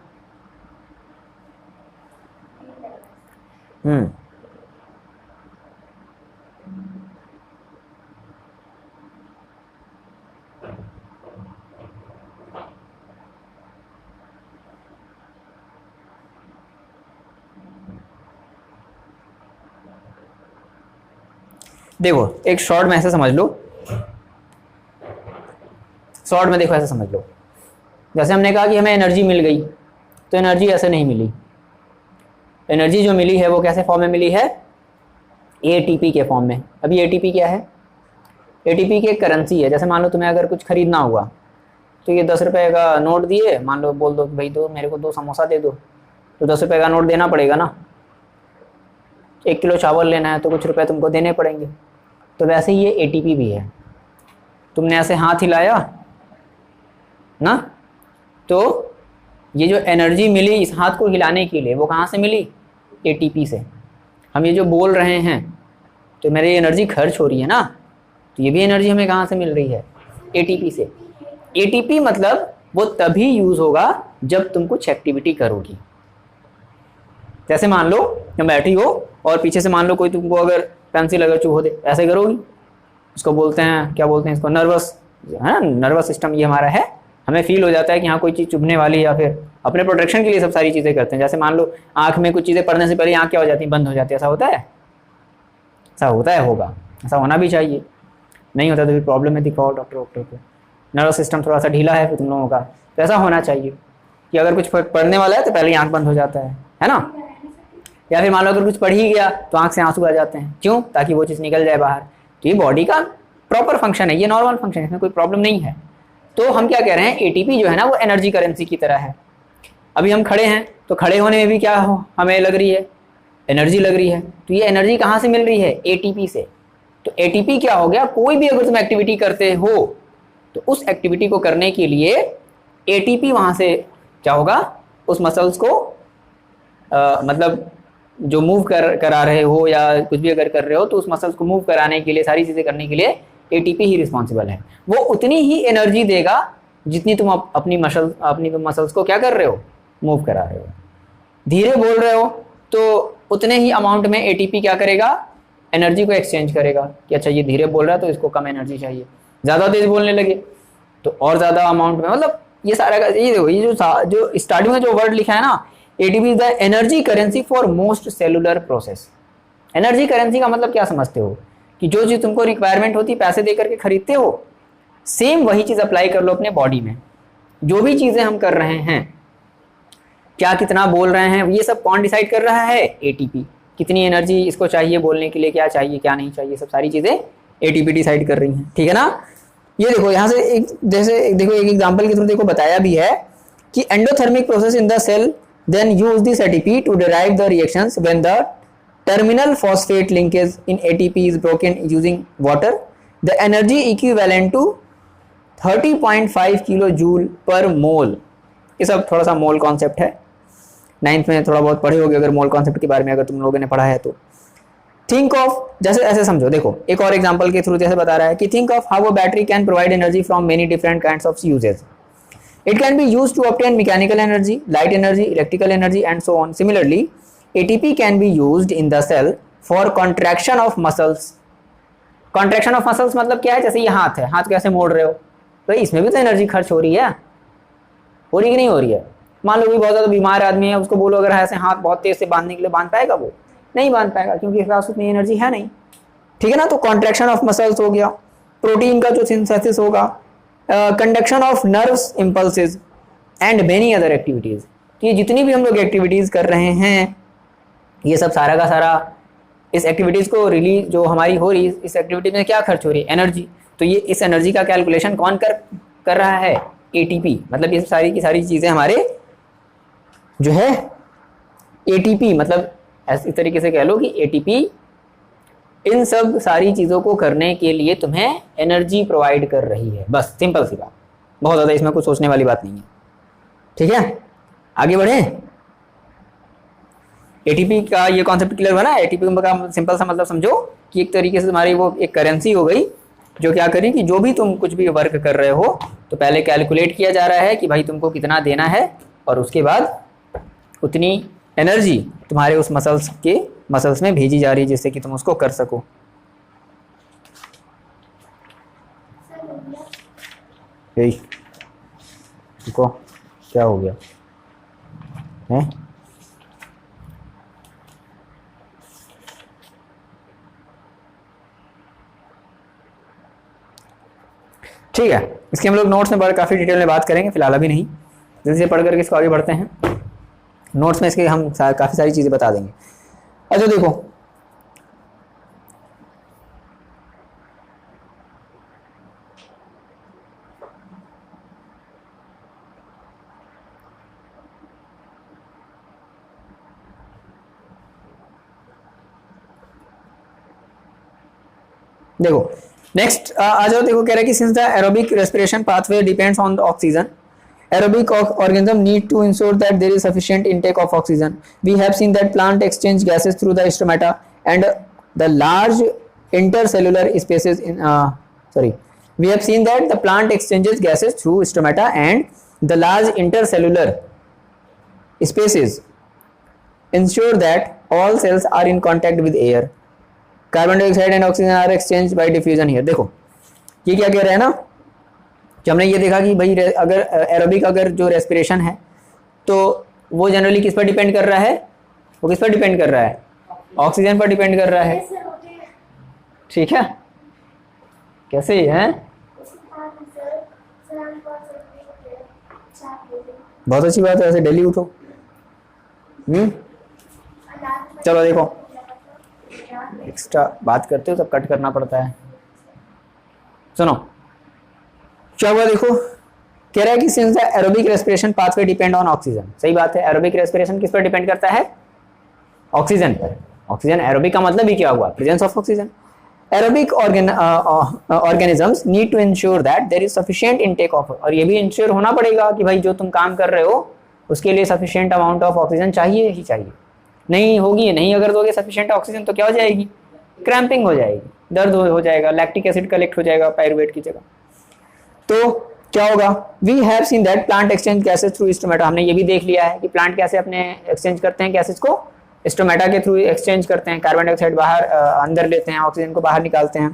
A: देखो एक शॉर्ट में ऐसे समझ लो, शॉर्ट में देखो ऐसे समझ लो, जैसे हमने कहा कि हमें एनर्जी मिल गई, तो एनर्जी ऐसे नहीं मिली। एनर्जी जो मिली है वो कैसे फॉर्म में मिली है? एटीपी के फॉर्म में। अभी एटीपी क्या है? एटीपी की एक करेंसी है। जैसे मान लो तुम्हें अगर कुछ खरीदना हुआ, तो ये 10 रुपए का नोट दिए, मान लो बोल दो कि भाई दो मेरे को 2 समोसा दे दो, तो 10 रुपए का नोट देना पड़ेगा ना। 1 किलो चावल लेना है तो कुछ रुपए तुमको देने पड़ेंगे। तो वैसे ही ये एटीपी भी है। तुमने ऐसे हाथ हिलाया ना, तो ये जो एनर्जी मिली इस हाथ को हिलाने के लिए वो कहाँ से मिली? एटीपी से। हम ये जो बोल रहे हैं तो मेरी एनर्जी खर्च हो रही है ना, तो ये भी एनर्जी हमें कहाँ से मिल रही है? एटीपी से। एटीपी मतलब वो तभी यूज होगा जब तुम कुछ एक्टिविटी करोगी। जैसे मान लो तुम बैठी हो और पीछे से मान लो कोई तुमको अगर पेंसिल अगर चुभो दे, ऐसे करोगी। उसको बोलते हैं, क्या बोलते हैं इसको? नर्वस, है ना, नर्वस सिस्टम ये हमारा है। हमें फील हो जाता है कि हाँ कोई चीज़ चुभने वाली है, या फिर अपने प्रोटेक्शन के लिए सब सारी चीज़ें करते हैं। जैसे मान लो आँख में कुछ चीज़ें पड़ने से पहले आँख क्या हो जाती है? बंद हो जाती है। ऐसा होता है? ऐसा होता है, होगा, ऐसा होना भी चाहिए। नहीं होता तो फिर प्रॉब्लम है, दिखाओ डॉक्टर को। नर्वस सिस्टम थोड़ा सा ढीला है फिर तुम लोगों का, तो ऐसा होना चाहिए कि अगर कुछ पढ़ने वाला है तो पहले आँख बंद हो जाता है ना। या फिर मान लो अगर कुछ पढ़ ही गया तो आँख से आंसू आ जाते हैं। क्यों? ताकि वो चीज़ निकल जाए बाहर। तो ये बॉडी का प्रॉपर फंक्शन है, ये नॉर्मल फंक्शन है, इसमें कोई प्रॉब्लम नहीं है। तो हम क्या कह रहे हैं? एटीपी जो है ना वो एनर्जी करेंसी की तरह है। अभी हम खड़े हैं तो खड़े होने में भी क्या हो हमें लग रही है? एनर्जी लग रही है। तो ये एनर्जी कहाँ से मिल रही है? एटीपी से। तो एटीपी क्या हो गया? कोई भी अगर तुम एक्टिविटी करते हो तो उस एक्टिविटी को करने के लिए एटीपी वहाँ से क्या होगा? उस मसल्स को मतलब जो मूव करा रहे हो या कुछ भी अगर कर रहे हो तो उस मसल्स को मूव कराने के लिए, सारी चीज़ें करने के लिए एटीपी ही रिस्पॉन्सिबल है। वो उतनी ही एनर्जी देगा जितनी तुम अपनी मसल्स को क्या कर रहे हो? मूव करा रहे हो। धीरे बोल रहे हो तो उतने ही अमाउंट में एटीपी क्या करेगा? एनर्जी को एक्सचेंज करेगा कि अच्छा ये धीरे बोल रहा है तो इसको कम एनर्जी चाहिए। ज़्यादा तेज बोलने लगे तो और ज़्यादा अमाउंट में, मतलब ये सारा का ये देखो, ये जो स्टार्टिंग में जो वर्ड लिखा है ना, ATP is the energy currency for most cellular process. Energy currency का मतलब क्या समझते हो? कि जो चीज़ तुमको रिक्वायरमेंट होती पैसे दे करके खरीदते हो, सेम वही चीज़ अप्लाई कर लो अपने बॉडी में। जो भी चीज़ें हम कर रहे हैं, क्या कितना बोल रहे हैं, ये सब कौन डिसाइड कर रहा है? एटीपी। कितनी एनर्जी इसको चाहिए बोलने के लिए, क्या चाहिए क्या नहीं चाहिए, सब सारी चीज़ें एटीपी डिसाइड कर रही हैं। ठीक है ना। ये देखो यहाँ से एक, जैसे देखो एक एग्जांपल के थ्रू देखो बताया भी है कि endothermic process in the cell then use this ATP to derive the reactions when the terminal phosphate linkage in ATP is broken using water. The energy equivalent to 30.5 kilojoule पर मोल। ये सब थोड़ा सा मोल कॉन्सेप्ट है, 9th में थोड़ा बहुत पढ़े होगे अगर मोल कॉन्सेप्ट के बारे में, अगर तुम लोगों ने पढ़ा है तो। थिंक ऑफ, जैसे ऐसे समझो, देखो एक और एग्जांपल के थ्रू जैसे बता रहा है कि think of how a battery can provide energy from many different kinds of uses. It can be used to obtain mechanical energy, light energy, electrical energy and so on. Similarly, ATP can be used in the cell for contraction of muscles. Contraction of muscles मतलब क्या है? जैसे ये हाथ है, हाथ कैसे मोड़ रहे हो, तो इसमें भी तो एनर्जी खर्च हो रही है, हो रही कि नहीं हो रही है? मान लो कोई बहुत ज़्यादा बीमार आदमी है, उसको बोलो अगर ऐसे हाथ बहुत तेज से बांधने के लिए, बांध पाएगा? वो नहीं बांध पाएगा, क्योंकि इसके पास उतनी एनर्जी है नहीं। ठीक है ना। तो कॉन्ट्रैक्शन ऑफ मसल्स हो गया, प्रोटीन का जो सिंथेसिस होगा, conduction of nerves impulses and many other activities. तो ये जितनी भी हम लोग एक्टिविटीज़ कर रहे हैं, ये सब सारा का सारा इस एक्टिविटीज़ को रिलीज जो हमारी हो रही है, इस एक्टिविटी में क्या खर्च हो रही है? एनर्जी। तो ये इस एनर्जी का कैलकुलेशन कौन कर रहा है? एटीपी। मतलब ये सारी की सारी चीज़ें हमारे जो है एटीपी, मतलब इस तरीके से कह लो कि एटीपी इन सब सारी चीज़ों को करने के लिए तुम्हें एनर्जी प्रोवाइड कर रही है। बस सिंपल सी बात, बहुत ज़्यादा इसमें कुछ सोचने वाली बात नहीं है। ठीक है, आगे बढ़े। एटीपी का ये कॉन्सेप्ट क्लियर हुआ ना। एटीपी का सिंपल सा मतलब समझो कि एक तरीके से तुम्हारी वो एक करेंसी हो गई, जो क्या करी कि जो भी तुम कुछ भी वर्क कर रहे हो तो पहले कैलकुलेट किया जा रहा है कि भाई तुमको कितना देना है, और उसके बाद उतनी एनर्जी तुम्हारे उस मसल्स में भेजी जा रही है जिससे कि तुम उसको कर सको। देखो क्या हो गया है? ठीक है, इसके हम लोग नोट्स में काफ़ी डिटेल में बात करेंगे, फिलहाल अभी नहीं, जल्दी से पढ़ करके इसको आगे बढ़ते हैं। नोट्स में इसके हम काफ़ी सारी चीज़ें बता देंगे। अच्छा देखो, देखो नेक्स्ट आ जाओ, देखो कह रहा है कि since the aerobic respiration pathway depends on the oxygen, aerobic organism need to ensure that there is sufficient intake of oxygen. We have seen that plant exchange gases through the stomata and the large intercellular spaces in we have seen that the plant exchanges gases through stomata and the large intercellular spaces ensure that all cells are in contact with air. Carbon dioxide and oxygen are exchanged by diffusion here. देखो ये क्या कह रहा है ना, कि हमने ये देखा कि भाई अगर एरोबिक अगर जो रेस्पिरेशन है तो वो जनरली किस पर डिपेंड कर रहा है, वो किस पर डिपेंड कर रहा है, ऑक्सीजन पर डिपेंड कर रहा है। ठीक है, कैसे है, बहुत अच्छी बात है, ऐसे डेली उठो। चलो देखो, एक्स्ट्रा बात करते हो तब कट करना पड़ता है। सुनो क्या हुआ, देखो कह रहा है कि since the aerobic respiration pathway depend on oxygen. सही बात है, एरोबिक रेस्पिरेशन किस पर डिपेंड करता है, ऑक्सीजन पर। ऑक्सीजन, एरोबिक का मतलब ही क्या हुआ, presence of oxygen. Aerobic organisms need to ensure that there is sufficient intake of, और ये भी इंश्योर होना पड़ेगा कि भाई जो तुम काम कर रहे हो उसके लिए सफिशिएंट अमाउंट ऑफ ऑक्सीजन चाहिए ही चाहिए। नहीं होगी, नहीं अगर दोगे सफिशिएंट ऑक्सीजन तो क्या हो जाएगी, क्रैम्पिंग हो जाएगी, दर्द हो जाएगा, लैक्टिक एसिड कलेक्ट हो जाएगा पायरुवेट की जगह। तो क्या होगा, we have seen that plant exchange gases through stomata. हमने ये भी देख लिया है कि प्लांट कैसे अपने एक्सचेंज करते हैं गैसेज को, स्टोमेटा के थ्रू एक्सचेंज करते हैं, कार्बन डाइऑक्साइड बाहर अंदर लेते हैं, ऑक्सीजन को बाहर निकालते हैं।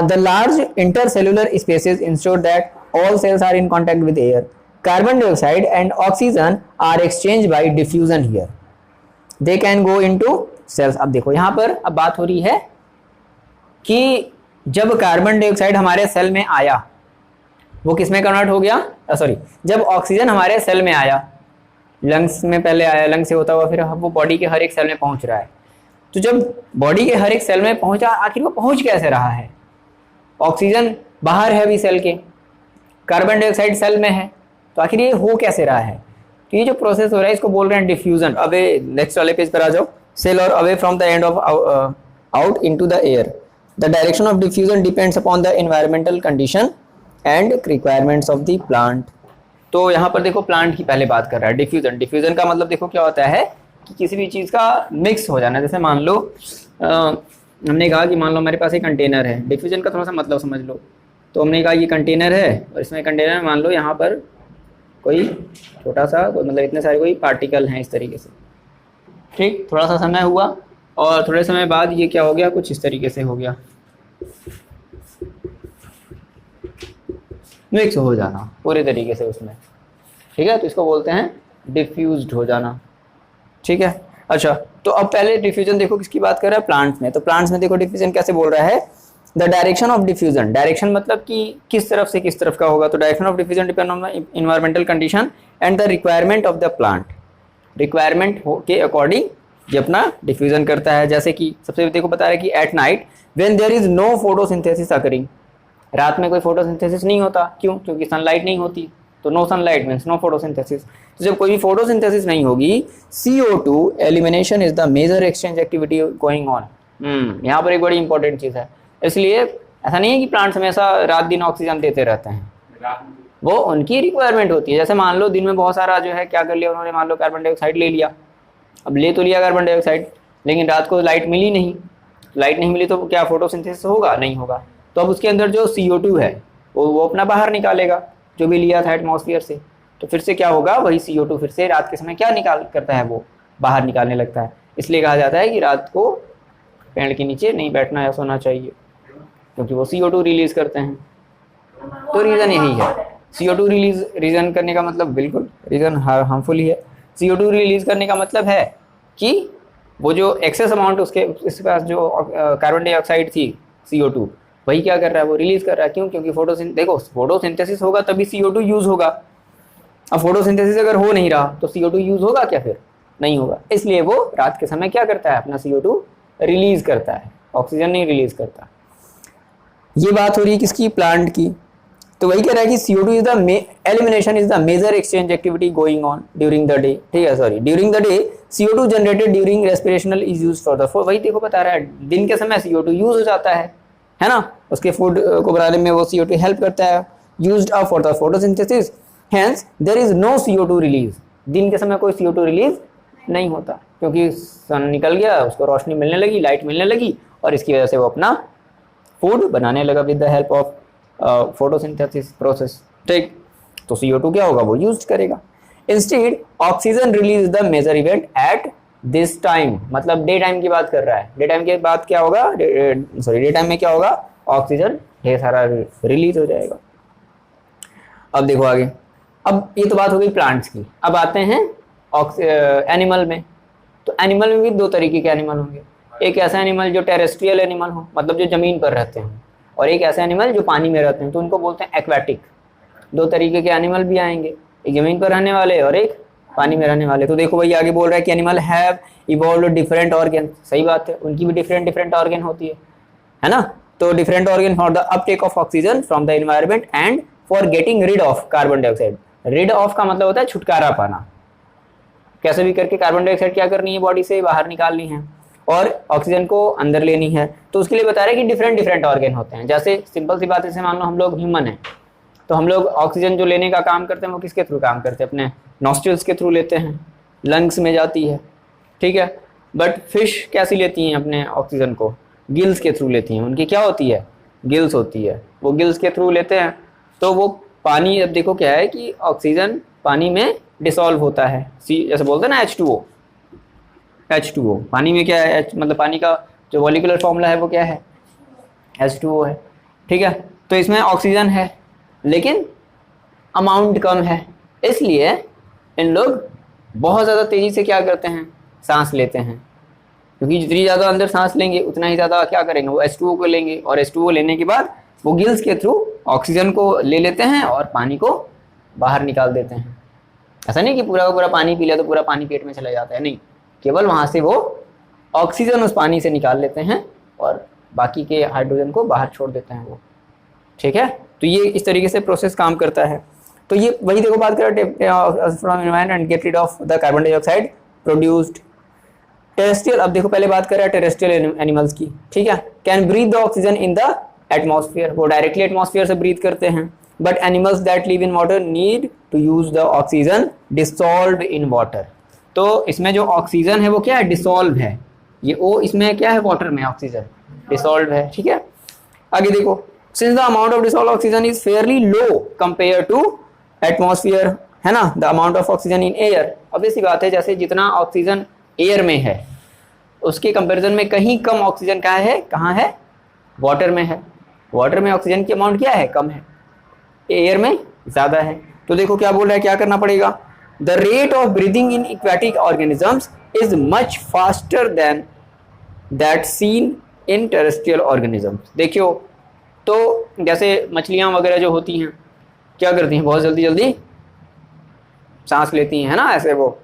A: The large intercellular spaces ensure that all cells are in contact with air. Carbon dioxide and oxygen are exchange by diffusion here, they can go into cells. अब देखो यहाँ पर अब बात हो रही है कि जब कार्बन डाइऑक्साइड हमारे सेल में आया वो किस में कन्वर्ट हो गया, जब ऑक्सीजन हमारे सेल में आया, लंग्स में पहले आया, लंग्स से होता हुआ फिर वो बॉडी के हर एक सेल में पहुंच रहा है। तो जब बॉडी के हर एक सेल में पहुंचा, आखिर वो पहुंच कैसे रहा है, ऑक्सीजन बाहर है अभी सेल के, कार्बन डाइऑक्साइड सेल में है, तो आखिर ये हो कैसे रहा है। तो ये जो प्रोसेस हो रहा है इसको बोल रहे हैं डिफ्यूजन। अबे नेक्स्ट वाले पेज पर आ जाओ, सेल और away from the end of out into the air. The direction of diffusion depends upon the environmental condition and requirements of the plant. तो यहाँ पर देखो प्लांट की पहले बात कर रहा है डिफ्यूजन। डिफ्यूजन का मतलब देखो क्या होता है कि किसी भी चीज़ का मिक्स हो जाना। जैसे मान लो हमने कहा कि मान लो हमारे पास एक कंटेनर है, डिफ्यूजन का थोड़ा सा मतलब समझ लो। तो हमने कहा ये कंटेनर है और इसमें कंटेनर में मान लो यहाँ पर कोई छोटा सा मतलब इतने सारे कोई पार्टिकल हैं इस तरीके से, ठीक। थोड़ा सा समय हुआ और थोड़े समय बाद ये क्या हो गया, कुछ इस तरीके से हो गया, मिक्स हो जाना पूरे तरीके से उसमें, ठीक है। तो इसको बोलते हैं डिफ्यूज्ड हो जाना, ठीक है। अच्छा, तो अब पहले डिफ्यूजन देखो किसकी बात कर रहा है, प्लांट्स में। तो प्लांट्स में देखो डिफ्यूजन कैसे बोल रहा है, the direction of diffusion. Direction मतलब कि किस तरफ से किस तरफ का होगा। तो direction of diffusion depend on the environmental condition and the requirement of the plant. Requirement के अकॉर्डिंग ये अपना डिफ्यूजन करता है। जैसे कि सबसे देखो बता रहा है कि at night when there is no photosynthesis occurring, रात में कोई फोटोसिंथेसिस नहीं होता, क्यों, क्योंकि सनलाइट नहीं होती। तो no sunlight means no photosynthesis. तो जब कोई भी फोटोसिंथेसिस नहीं होगी, CO2 elimination is the major exchange activity going on. यहाँ पर एक बड़ी इंपॉर्टेंट चीज़ है। इसलिए ऐसा नहीं है कि प्लांट्स हमेशा रात दिन ऑक्सीजन देते रहते हैं, वो उनकी रिक्वायरमेंट होती है। जैसे मान लो दिन में बहुत सारा जो है क्या कर लिया उन्होंने, मान लो कार्बन डाइऑक्साइड ले लिया, अब ले तो लिया कार्बन डाइऑक्साइड, लेकिन रात को लाइट मिली नहीं, लाइट नहीं मिली तो क्या फोटोसिंथेसिस होगा, नहीं होगा। तो अब उसके अंदर जो CO2 है वो अपना बाहर निकालेगा जो भी लिया था एटमॉस्फेयर से। तो फिर से क्या होगा, वही CO2 फिर से रात के समय क्या निकाल करता है, वो बाहर निकालने लगता है। इसलिए कहा जाता है कि रात को पेड़ के नीचे नहीं बैठना या सोना चाहिए, क्योंकि वो CO2 रिलीज करते हैं। तो रीज़न यही है, CO2 रिलीज रीज़न करने का मतलब बिल्कुल रीज़न हार्मफुल ही है। CO2 रिलीज करने का मतलब है कि वो जो एक्सेस अमाउंट उसके पास जो कार्बन डाइऑक्साइड थी CO2, वही क्या कर रहा है, वो रिलीज कर रहा है। क्यों? क्योंकि देखो फोटोसिंथेसिस होगा तभी CO2 यूज होगा। अब फोटोसिंथेसिस अगर हो नहीं रहा तो CO2 यूज होगा क्या? फिर नहीं होगा। इसलिए वो रात के समय क्या करता है, अपना CO2 रिलीज करता है, ऑक्सीजन नहीं रिलीज करता। ये बात हो रही है किसकी? प्लांट की। तो वही कह रहा है कि CO2 is the elimination is the major exchange activity going on during the day. ठीक है, sorry, during the day CO2 generated during respirational is used for the food. वही देखो बता रहा है, दिन के समय CO2 यूज हो जाता है ना, उसके फूड को बनाने में वो CO2 हेल्प करता है, used up for the photosynthesis, hence there is no CO2 release. दिन के समय कोई CO2 रिलीज नहीं होता, क्योंकि सन निकल गया, उसको रोशनी मिलने लगी, लाइट मिलने लगी, और इसकी वजह से वो अपना फूड बनाने लगा with the help of photosynthesis process. ठीक, तो CO2 क्या होगा, वो यूज करेगा। Instead oxygen release the major event at this time, मतलब डे टाइम की बात कर रहा है। डे टाइम के बाद क्या होगा, डे टाइम में क्या होगा, ऑक्सीजन ढेर सारा रिलीज हो जाएगा। अब देखो आगे, अब ये तो बात हो गई प्लांट्स की। अब आते हैं एनिमल में। तो एनिमल में भी दो तरीके के एनिमल होंगे। एक ऐसा एनिमल जो टेरेस्ट्रियल एनिमल हो, मतलब जो जमीन पर रहते हैं, और एक ऐसा एनिमल जो पानी में रहते हैं, तो उनको बोलते हैं एक्वेटिक। दो तरीके के एनिमल भी आएंगे, एक जमीन पर रहने वाले और एक पानी में रहने वाले। तो देखो भाई आगे बोल रहा है कि animal have evolved different organ. सही बात है, उनकी भी डिफरेंट ऑर्गन होती है ना। तो different organ for the uptake of oxygen from the environment and for getting rid of carbon dioxide. Rid of का मतलब होता है छुटकारा पाना, कैसे भी करके कार्बन डाइऑक्साइड क्या करनी है, बॉडी से बाहर निकालनी है और ऑक्सीजन को अंदर लेनी है। तो उसके लिए बता रहे हैं कि डिफरेंट ऑर्गन होते हैं। जैसे सिंपल सी बात है, जैसे मान लो हम लोग ह्यूमन हैं, तो हम लोग ऑक्सीजन जो लेने का काम करते हैं वो किसके थ्रू काम करते हैं, अपने नॉस्ट्रल्स के थ्रू लेते हैं, लंग्स में जाती है, ठीक है। बट फिश कैसी लेती हैं अपने ऑक्सीजन को, गिल्स के थ्रू लेती हैं। उनकी क्या होती है, गिल्स होती है, वो गिल्स के थ्रू लेते हैं। तो वो पानी, अब देखो क्या है कि ऑक्सीजन पानी में डिसॉल्व होता है, जैसे बोलते हैं ना H2O पानी में क्या है, मतलब पानी का जो मॉलिक्यूलर फॉर्मूला है वो क्या है, H2O है, ठीक है। तो इसमें ऑक्सीजन है लेकिन अमाउंट कम है, इसलिए इन लोग बहुत ज़्यादा तेज़ी से क्या करते हैं, सांस लेते हैं। क्योंकि जितनी ज़्यादा अंदर सांस लेंगे उतना ही ज़्यादा क्या करेंगे, वो H2O को लेंगे, और H2O लेने के बाद वो गिल्स के थ्रू ऑक्सीजन को ले लेते हैं और पानी को बाहर निकाल देते हैं। ऐसा नहीं कि पूरा का पूरा पानी पी लिया तो पूरा पानी पेट में चला जाता है, नहीं, केवल वहाँ से वो ऑक्सीजन उस पानी से निकाल लेते हैं और बाकी के हाइड्रोजन को बाहर छोड़ देते हैं वो, ठीक है। तो ये इस तरीके से प्रोसेस काम करता है। तो ये वही देखो बात करें from environment and get rid of the carbon dioxide produced. Terrestrial, अब देखो पहले बात करें टेरेस्ट्रियल एनिमल्स की, ठीक है। Can breathe the oxygen in the atmosphere, वो डायरेक्टली एटमॉस्फेयर से ब्रीथ करते हैं। But animals that live in water need to use the oxygen dissolve in water. तो इसमें जो ऑक्सीजन है वो क्या है, डिसॉल्व है। ये ओ इसमें क्या है, वाटर में ऑक्सीजन डिसॉल्व है, ठीक है। आगे देखो, since the amount of dissolve oxygen is fairly low compare to atmosphere, है ना, the amount of oxygen in air. अब ऐसी बात है, जैसे जितना ऑक्सीजन एयर में है उसके कंपैरिजन में कहीं कम ऑक्सीजन कहाँ है, वाटर में है। वाटर में ऑक्सीजन की अमाउंट क्या है, कम है, एयर में ज़्यादा है। तो देखो क्या बोल रहा है, क्या करना पड़ेगा, the rate of breathing in aquatic organisms is much faster than that seen in terrestrial organisms. देखियो, तो जैसे मछलियाँ वगैरह जो होती हैं क्या करती हैं, बहुत जल्दी जल्दी सांस लेती हैं, है ना। ऐसे वो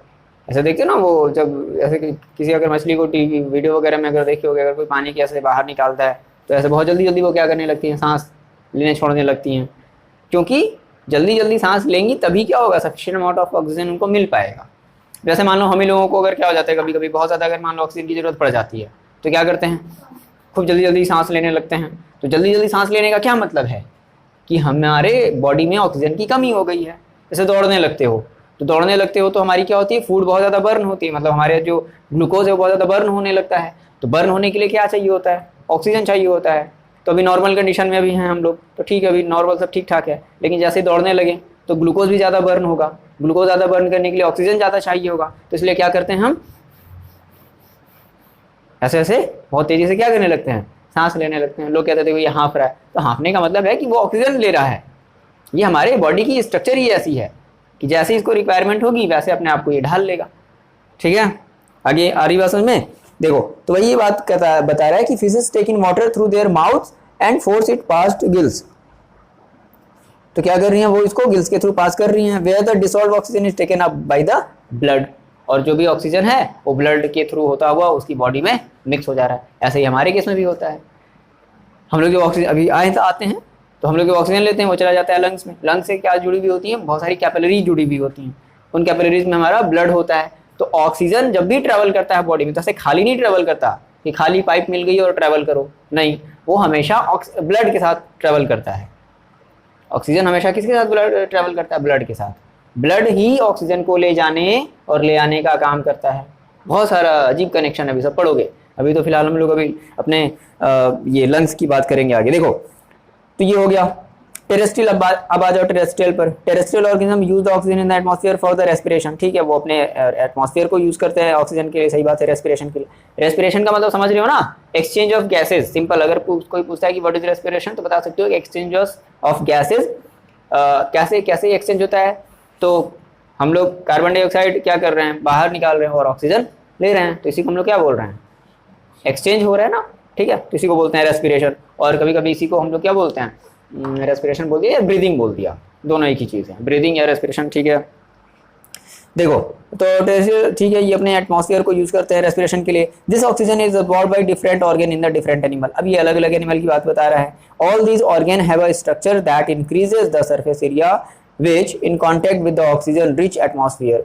A: ऐसे देखते हो ना, वो जब ऐसे किसी अगर मछली को टीवी वीडियो वगैरह में अगर देखे होगे, अगर कोई पानी के ऐसे बाहर निकालता है तो ऐसे बहुत जल्दी जल्दी वो क्या करने लगती हैं, सांस लेने छोड़ने लगती हैं। क्योंकि जल्दी जल्दी सांस लेंगी तभी क्या होगा, सफिशिएंट अमाउंट ऑफ ऑक्सीजन उनको मिल पाएगा। जैसे मान लो हम ही लोगों को अगर क्या हो जाता है, कभी कभी बहुत ज़्यादा अगर मान लो ऑक्सीजन की जरूरत पड़ जाती है तो क्या करते हैं, खूब जल्दी जल्दी सांस लेने लगते हैं। तो जल्दी जल्दी सांस लेने का क्या मतलब है कि हमारे बॉडी में ऑक्सीजन की कमी हो गई है। जैसे दौड़ने लगते हो, तो दौड़ने लगते हो तो हमारी क्या होती है, फूड बहुत ज़्यादा बर्न होती है, मतलब हमारे जो ग्लूकोज है वो बहुत ज़्यादा बर्न होने लगता है। तो बर्न होने के लिए क्या चाहिए होता है, ऑक्सीजन चाहिए होता है। तो अभी नॉर्मल कंडीशन में अभी हैं हम लोग, तो ठीक है, अभी नॉर्मल सब ठीक ठाक है। लेकिन जैसे दौड़ने लगे तो ग्लूकोज भी ज़्यादा बर्न होगा, ग्लूकोज ज़्यादा बर्न करने के लिए ऑक्सीजन ज़्यादा चाहिए होगा। तो इसलिए क्या करते हैं, हम ऐसे ऐसे बहुत तेज़ी से क्या करने लगते हैं, सांस लेने लगते हैं। लोग कहते थे ये हाँफ रहा है, तो हाँफने का मतलब है कि वो ऑक्सीजन ले रहा है। ये हमारे बॉडी की स्ट्रक्चर ही ऐसी है कि जैसे इसको रिक्वायरमेंट होगी वैसे अपने आप को ये ढाल लेगा, ठीक है। आगे आ रही बात समझ में, देखो तो वही ये बात बता रहा है कि fishes take in water through their mouth and force it past gills. तो क्या कर रही हैं वो, इसको गिल्स के थ्रू पास कर रही हैं। Where the dissolve oxygen is taken up by the blood, और जो भी ऑक्सीजन है वो ब्लड के थ्रू होता हुआ उसकी बॉडी में मिक्स हो जा रहा है। ऐसे ही हमारे केस में भी होता है। हम लोग जो ऑक्सीजन अभी आते हैं तो हम लोग जो ऑक्सीजन लेते हैं वो चला जाता है लंग्स में। लंग्स से क्या जुड़ी हुई होती है, बहुत सारी कैपिलरीज जुड़ी हुई होती हैं। उन कैपिलरीज में हमारा ब्लड होता है। तो ऑक्सीजन जब भी ट्रैवल करता है बॉडी में तो ऐसे खाली नहीं ट्रैवल करता कि खाली पाइप मिल गई और ट्रैवल करो, नहीं, वो हमेशा ब्लड के साथ ट्रैवल करता है। ऑक्सीजन हमेशा किसके साथ ट्रैवल करता है, ब्लड के साथ। ब्लड ही ऑक्सीजन को ले जाने और ले आने का काम करता है। बहुत सारा अजीब कनेक्शन अभी सब पढ़ोगे। अभी तो फिलहाल हम लोग अभी अपने ये लंग्स की बात करेंगे आगे। देखो तो ये हो गया टेरेस्ट्रियल। अब आ जाओ टेरेस्ट्रियल पर। Terrestrial organism use the oxygen in the atmosphere for the respiration. ठीक है, वो अपने एटमॉस्फेयर को यूज करते हैं ऑक्सीजन के लिए, सही बात है, रेस्पिरेशन के लिए। रेस्पिरेशन का मतलब समझ रहे हो ना, एक्सचेंज ऑफ गैसेज। सिंपल, अगर कोई पूछता है कि व्हाट इज रेस्पिरेशन तो बता सकते हो एक्सचेंज ऑफ गैसेज। कैसे कैसे एक्सचेंज होता है, तो हम लोग कार्बन डाइऑक्साइड क्या कर रहे हैं, बाहर निकाल रहे हैं और ऑक्सीजन ले रहे हैं, तो इसी को हम लोग क्या बोल रहे हैं, एक्सचेंज हो रहा है ना। ठीक है, तो इसी को बोलते हैं रेस्पिरेशन। और कभी कभी इसी को हम लोग क्या बोलते हैं, रेस्पिरेशन बोल दिया या ब्रीदिंग बोल दिया, दोनों एक ही चीज़ है, ब्रीदिंग या रेस्पिरेशन। ठीक है, देखो तो ठीक है, ये अपने एटमॉस्फेयर को यूज करते हैं रेस्पिरेशन के लिए। This oxygen is absorbed by different organ in the different animal. अब ये अलग अलग एनिमल की बात बता रहा है। All these organ have a structure that increases the surface area which in contact with the oxygen rich atmosphere.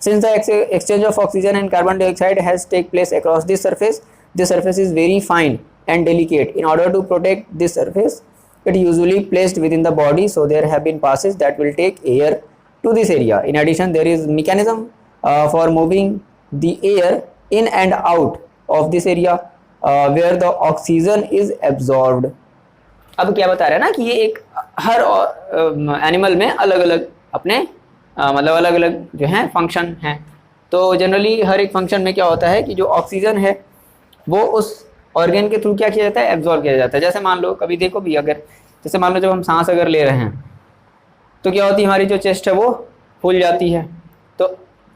A: Since the exchange of oxygen and carbon dioxide has take place across this surface is very fine and delicate. In order to protect this surface, it usually placed within the body, so there have been passes that will take air to this area. In addition, there is mechanism for moving the air in and out of this area where the oxygen is absorbed. अब क्या बता रहा है ना कि ये एक हर animal में अलग अलग अपने मतलब अलग अलग जो हैं फंक्शन हैं। तो जनरली हर एक फंक्शन में क्या होता है कि जो ऑक्सीजन है वो उस ऑर्गन के थ्रू क्या किया जाता है, एब्जॉर्ब किया जाता है। जैसे मान लो कभी देखो भी, अगर जैसे मान लो जब हम सांस अगर ले रहे हैं तो क्या होती है, हमारी जो चेस्ट है वो फूल जाती है। तो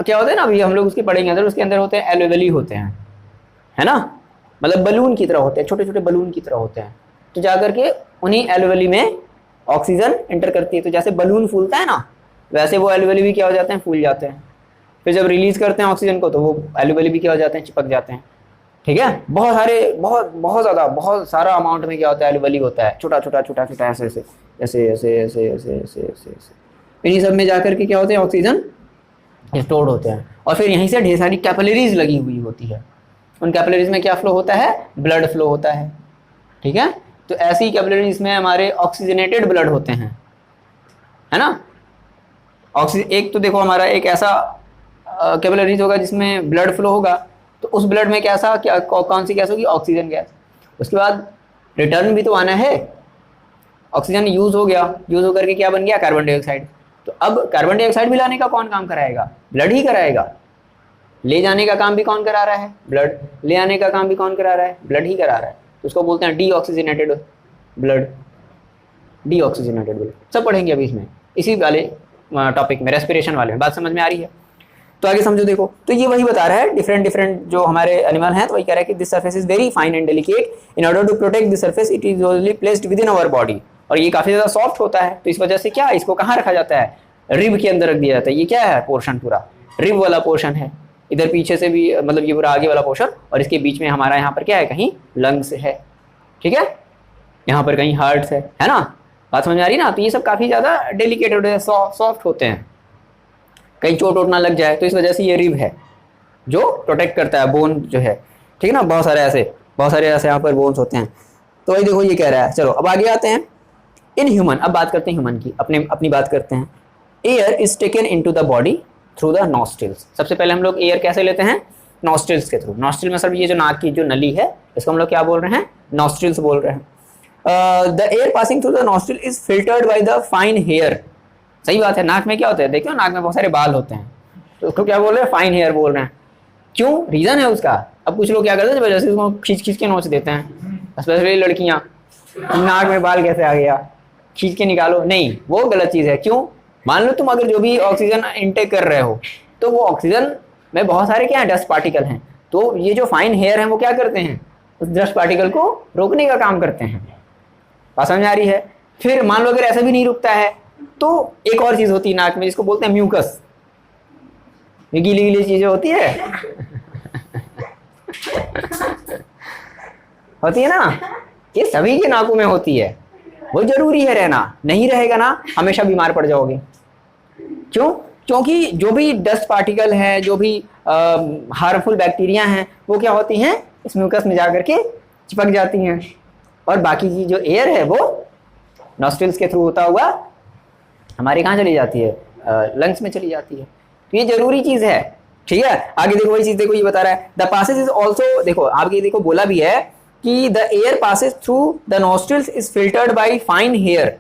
A: क्या होता है ना, अभी हम लोग उसके पढ़ेंगे अंदर, उसके अंदर होते हैं एल्वेली होते हैं, है ना, मतलब बलून की तरह होते हैं, छोटे छोटे बलून की तरह होते हैं। तो जाकर के उन्हीं एल्वेली में ऑक्सीजन एंटर करती है। तो जैसे बलून फूलता है ना, वैसे वो एल्वेली भी क्या हो जाते हैं, फूल जाते हैं। फिर जब रिलीज करते हैं ऑक्सीजन को तो वो एल्वेली भी क्या हो जाते हैं, चिपक जाते हैं। ठीक है, बहुत सारे बहुत सारा अमाउंट में क्या होता है, एल्वेली होता है, छोटा छोटा छोटा छोटा ऐसे ऐसे ऐसे ऐसे ऐसे ऐसे ऐसे ऐसे ऐसे। इन्हीं सब में जाकर के क्या होते हैं, ऑक्सीजन स्टोर्ड होते हैं। और फिर यहीं से ढेर सारी कैपिलरीज लगी हुई होती है। उन कैपिलरीज में क्या फ्लो होता है, ब्लड फ्लो होता है। ठीक है, तो ऐसी कैपिलरीज में हमारे ऑक्सीजनेटेड ब्लड होते हैं, है ना। ऑक्सीजन एक तो देखो हमारा एक ऐसा कैपिलरीज होगा जिसमें ब्लड फ्लो होगा, तो उस ब्लड में कैसा क्या कौन सी गैस होगी, ऑक्सीजन गैस। उसके बाद रिटर्न भी तो आना है, ऑक्सीजन यूज हो गया, यूज होकर के क्या बन गया, कार्बन डाइऑक्साइड। तो अब कार्बन डाइऑक्साइड भी लाने का कौन काम कराएगा, ब्लड ही कराएगा। ले जाने का काम भी कौन करा रहा है, ब्लड। ले आने का काम भी कौन करा रहा है, ब्लड ही करा रहा है। उसको बोलते हैं डीऑक्सीजनेटेड ब्लड, डीऑक्सीजनेटेड ब्लड। सब पढ़ेंगे अभी इसमें, इसी वाले टॉपिक में, रेस्पिरेशन वाले में। बात समझ में आ रही है तो आगे समझो। देखो तो ये वही बता रहा है, डिफरेंट जो हमारे एनिमल हैं, तो वही कह रहा है कि this surface is very fine and delicate. In order to protect this surface it is usually placed within our body. और ये काफी ज्यादा सॉफ्ट होता है, तो इस वजह से क्या, इसको कहाँ रखा जाता है, रिब के अंदर रख दिया जाता है। ये क्या है, पोर्शन पूरा रिब वाला पोर्शन है। इधर पीछे से भी मतलब ये पूरा आगे वाला पोर्शन, और इसके बीच में हमारा यहाँ पर क्या है, कहीं लंग्स है। ठीक है, यहाँ पर कहीं हार्ट है ना। बात समझ में आ रही ना। तो ये सब काफी ज्यादा डेलिकेटेड है, सॉफ्ट होते हैं, कहीं चोट वोट ना लग जाए, तो इस वजह से ये रिब है जो प्रोटेक्ट करता है बोन जो है। ठीक है ना, बहुत सारे ऐसे यहाँ पर बोन्स होते हैं। तो वही देखो ये कह रहा है। चलो अब आगे आते हैं इन ह्यूमन। अब बात करते हैं ह्यूमन की, अपनी बात करते हैं। Air is taken into the body through the nostrils. सबसे पहले हम लोग एयर कैसे लेते हैं, नॉस्ट्रिल्स के थ्रू। नॉस्ट्रिल में सर ये जो नाक की जो नली है, इसको हम लोग क्या बोल रहे हैं, नॉस्ट्रिल्स बोल रहे हैं। The air passing through the nostril is filtered by the fine hair. सही बात है, नाक में क्या होता है, देखो नाक में बहुत सारे बाल होते हैं, तो उसको क्या बोल रहे हैं, फाइन हेयर बोल रहे हैं। क्यों, रीजन है उसका। अब कुछ लोग क्या करते हैं, जबरदस्ती उसको खींच के नोच देते हैं, स्पेशली लड़कियां, नाक में बाल कैसे आ गया, खींच के निकालो। नहीं, वो गलत चीज़ है। क्यों, मान लो तुम अगर जो भी ऑक्सीजन इनटेक कर रहे हो, तो वो ऑक्सीजन में बहुत सारे क्या है, डस्ट पार्टिकल हैं। तो ये जो फाइन हेयर हैं वो क्या करते हैं, उस डस्ट पार्टिकल को रोकने का काम करते हैं। बात समझ में आ रही है। फिर मान लो अगर ऐसा भी नहीं रुकता है तो एक और चीज होती है नाक में जिसको बोलते हैं म्यूकस, गीली गीली चीजें होती है होती है ना, ये सभी के नाकों में होती है, वो जरूरी है रहना, नहीं रहेगा ना हमेशा बीमार पड़ जाओगे। क्यों? क्योंकि जो भी डस्ट पार्टिकल है, जो भी हार्मफुल बैक्टीरिया हैं, वो क्या होती हैं, इस म्यूकस में जाकर के चिपक जाती हैं, और बाकी की जो एयर है वो नॉस्ट्रिल्स के थ्रू होता हुआ हमारे कहाँ चली जाती है, लंग्स में चली जाती है। तो ये जरूरी चीज है, ठीक है। आगे देखो वही चीज, देखो ये बता रहा है द पासेज इज ऑल्सो, देखो आपके देखो बोला भी है कि the air passes through the nostrils is filtered by fine hair,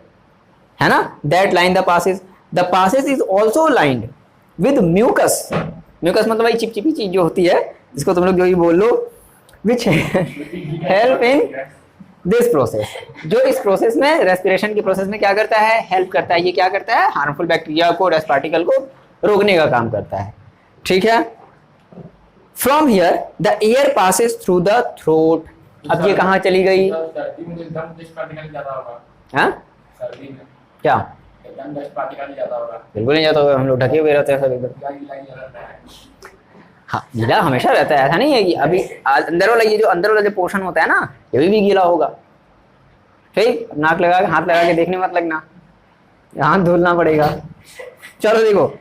A: है ना, that line the passage is also lined with mucus. Mucus मतलब वही चिपचिपी चीज जो होती है, जिसको तुम लोग जो भी बोल लो, which help in this process, जो इस प्रोसेस में, रेस्पिरेशन के प्रोसेस में क्या करता है, हेल्प करता है। ये क्या करता है, हार्मफुल बैक्टीरिया को, डस्ट पार्टिकल को रोकने का काम करता है, ठीक है। From here the air passes through the throat. अब ये कहाँ चली गई,
B: सर्दी में एकदम डस्ट पार्टिकल ज्यादा होगा।
A: हाँ
B: सर्दी में
A: क्या,
B: एकदम डस्ट पार्टिकल ज्यादा होगा।
A: बिल्कुल नहीं जाता होगा, हम लोग ढके हुए रहते हैं सब एकदम। हाँ गीला हमेशा रहता है, ऐसा नहीं है कि अभी अंदर वाला, ये जो अंदर वाला जो पोर्शन होता है ना, ये भी गीला होगा। ठीक, नाक लगा के, हाथ लगा के देखने मत लगना, हाथ धुलना पड़ेगा। चलो देखो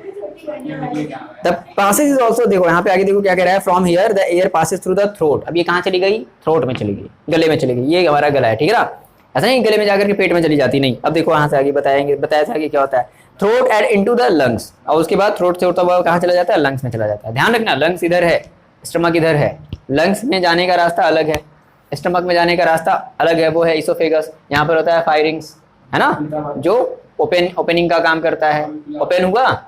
A: द पासेज इज ऑल्सो, देखो यहाँ पे आगे देखो क्या कह रहा है, from here the air passes through the throat. अब ये कहाँ चली गई, थ्रोट में चली गई, गले में चली गई। ये हमारा गला है, ठीक है ना, ऐसा नहीं गले में जाकर के पेट में चली जाती, नहीं। अब देखो यहाँ से आगे बताया था कि क्या होता है, throat and into the lungs, और उसके बाद थ्रोट से होता हुआ कहाँ चला जाता है, लंग्स में चला जाता है। ध्यान रखना, लंग्स इधर है, स्टमक इधर है, लंग्स में जाने का रास्ता अलग है, स्टमक में जाने का रास्ता अलग है, वो है इसोफेगस। यहाँ पर होता है फायरिंग्स, है ना, जो ओपनिंग का काम करता है। ओपन हुआ,